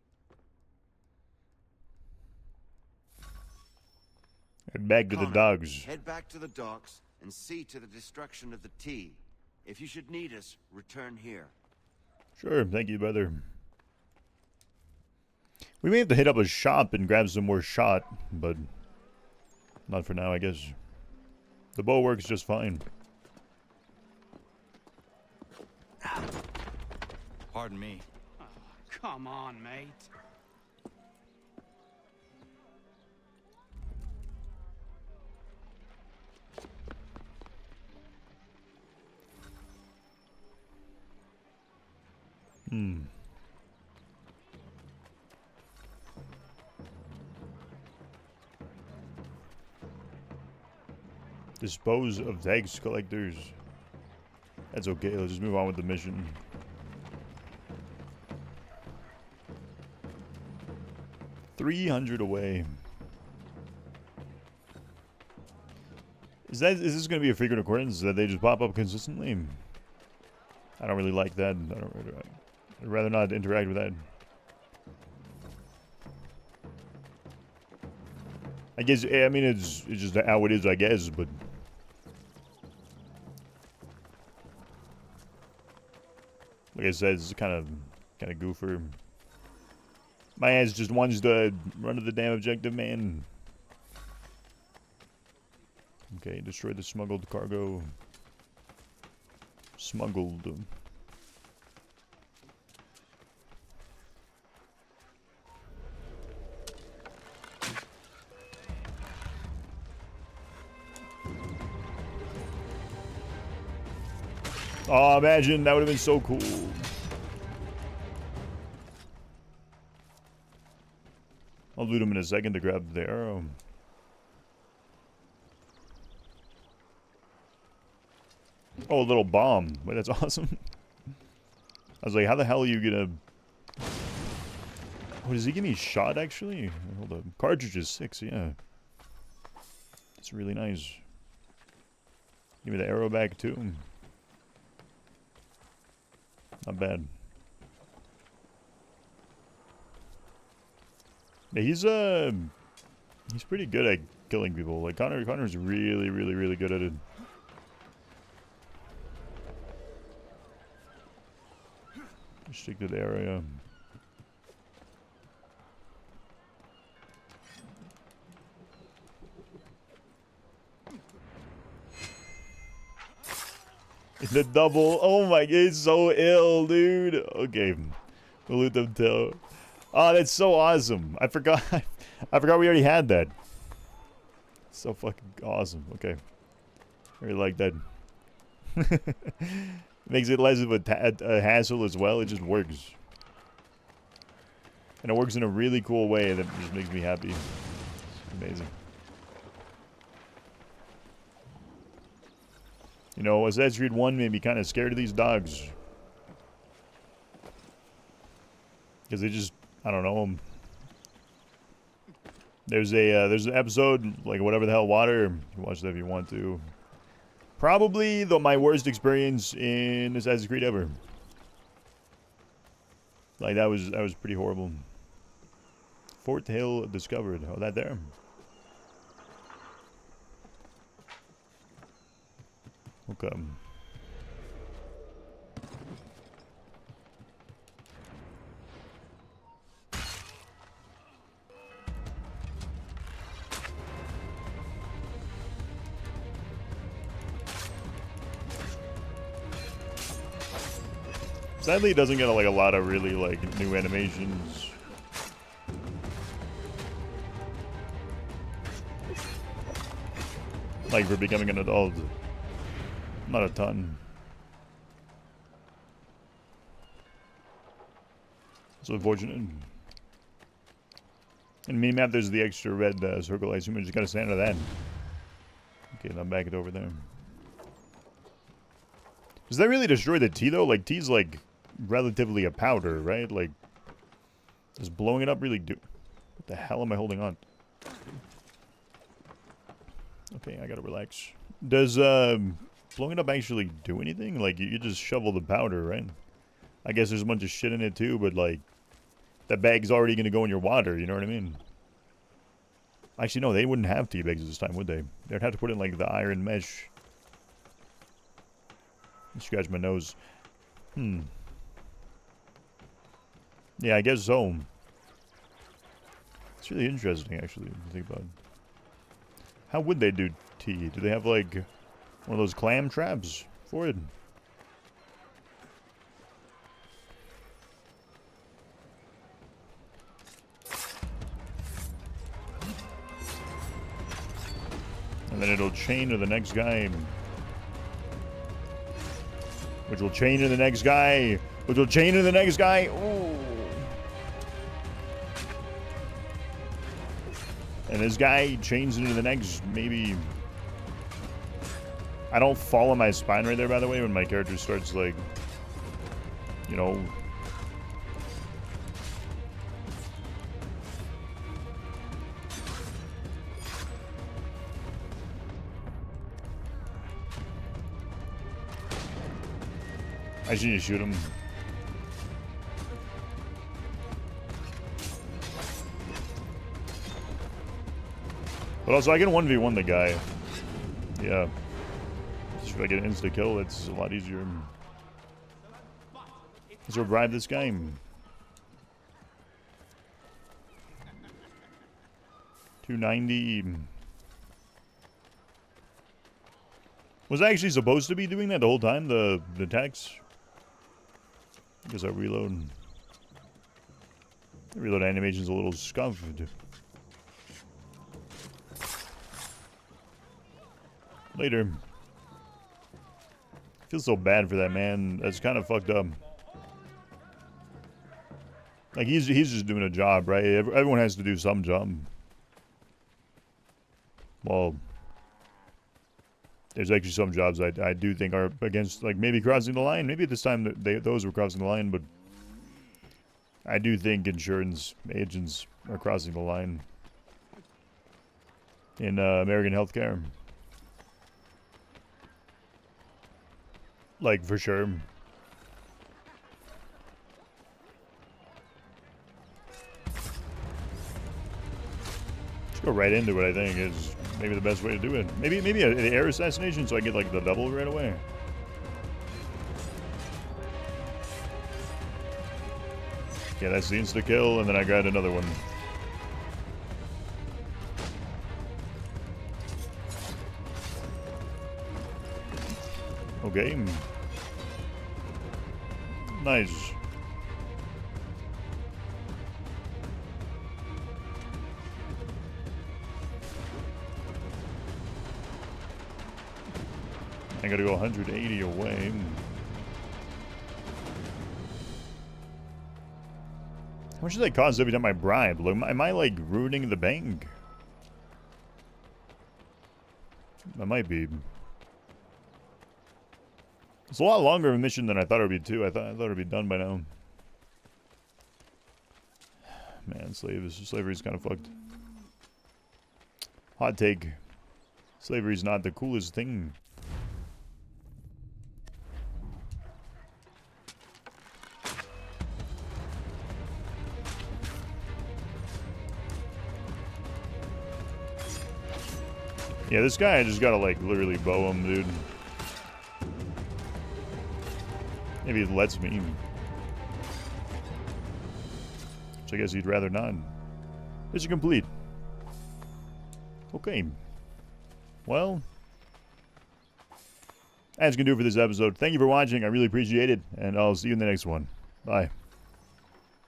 S1: Head back to the dogs.
S18: Head back to the docks and see to the destruction of the tea. If you should need us, return here.
S1: Sure, thank you, brother. We may have to hit up a shop and grab some more shot, but not for now, I guess. The bow works just fine.
S19: Pardon me.
S3: Oh, come on, mate.
S1: Dispose of tax collectors. That's okay, let's just move on with the mission. $300 away. Is this going to be a frequent occurrence that they just pop up consistently? I don't really like that. I'd rather not interact with that. I guess, I mean, it's just how it is, I guess, but... Like I said, it's kind of goofer. My ass just wants to run to the damn objective, man. Okay, destroy the smuggled cargo. Smuggled. Oh, imagine, that would have been so cool. I'll loot him in a second to grab the arrow. Oh, a little bomb. Wait, that's awesome. I was like, how the hell are you gonna... Oh, does he give me a shot, actually? Hold up. Cartridge is 6, yeah. That's really nice. Give me the arrow back, too. Not bad. Yeah, he's pretty good at killing people. Like Connor's really good at it. Stick to the area. The double. Oh my god, it's so ill, dude. Okay. We'll loot them too. Oh, that's so awesome. I forgot. I forgot we already had that. So fucking awesome. Okay. I really like that. Makes it less of a hassle as well. It just works. And it works in a really cool way that just makes me happy. It's amazing. You know, Assassin's Creed 1 made me kind of scared of these dogs. Because they just, I don't know. There's an episode, like whatever the hell water. You can watch that if you want to. Probably my worst experience in Assassin's Creed ever. Like that was pretty horrible. Fort Hill discovered. Oh, that there. Okay. Sadly, it doesn't get like a lot of really like new animations. Like for becoming an adult. Not a ton. So unfortunate. In minimap, there's the extra red circle. I assume I just gotta stand under that. Okay, now back it over there. Does that really destroy the tea though? Like tea's like relatively a powder, right? Like, does blowing it up really do? What the hell am I holding on? Okay, I gotta relax. Does blowing it up actually do anything? Like, you just shovel the powder, right? I guess there's a bunch of shit in it too, but like, that bag's already gonna go in your water, you know what I mean? Actually, no, they wouldn't have tea bags this time, would they? They'd have to put in like the iron mesh. Scratch my nose. Yeah, I guess so. It's really interesting, actually, if you think about it. How would they do tea? Do they have, like, one of those clam traps for it? And then it'll chain to the next guy. Which will chain to the next guy. Which will chain to the next guy. Ooh. And this guy chains into the next, maybe... I don't fall on my spine right there, by the way, when my character starts, like... You know... I should just shoot him. But also, I can 1v1 the guy. Yeah. If I get an insta-kill, that's a lot easier. Let's revive this guy. $290. Was I actually supposed to be doing that the whole time? The attacks? Because I reload. The reload animation's a little scuffed. Later. I feel so bad for that man. That's kind of fucked up. Like, he's just doing a job, right? Everyone has to do some job. Well, there's actually some jobs I do think are against, like, maybe crossing the line. Maybe at this time those were crossing the line, but I do think insurance agents are crossing the line in American healthcare. Like, for sure. Just go right into it, I think, is maybe the best way to do it. Maybe an air assassination so I get, like, the double right away. Yeah, that's the insta-kill, and then I got another one. Okay. Nice. I gotta go 180 away. How much does that cost every time I bribe? Like, am I like ruining the bank? I might be. It's a lot longer of a mission than I thought it would be too. I thought it would be done by now. Man, slavery's kind of fucked. Hot take. Slavery's not the coolest thing. Yeah, this guy, I just gotta, like, literally bow him, dude. Maybe it lets me. Which I guess he'd rather not. Mission complete. Okay. Well, that's gonna do it for this episode. Thank you for watching. I really appreciate it. And I'll see you in the next one. Bye.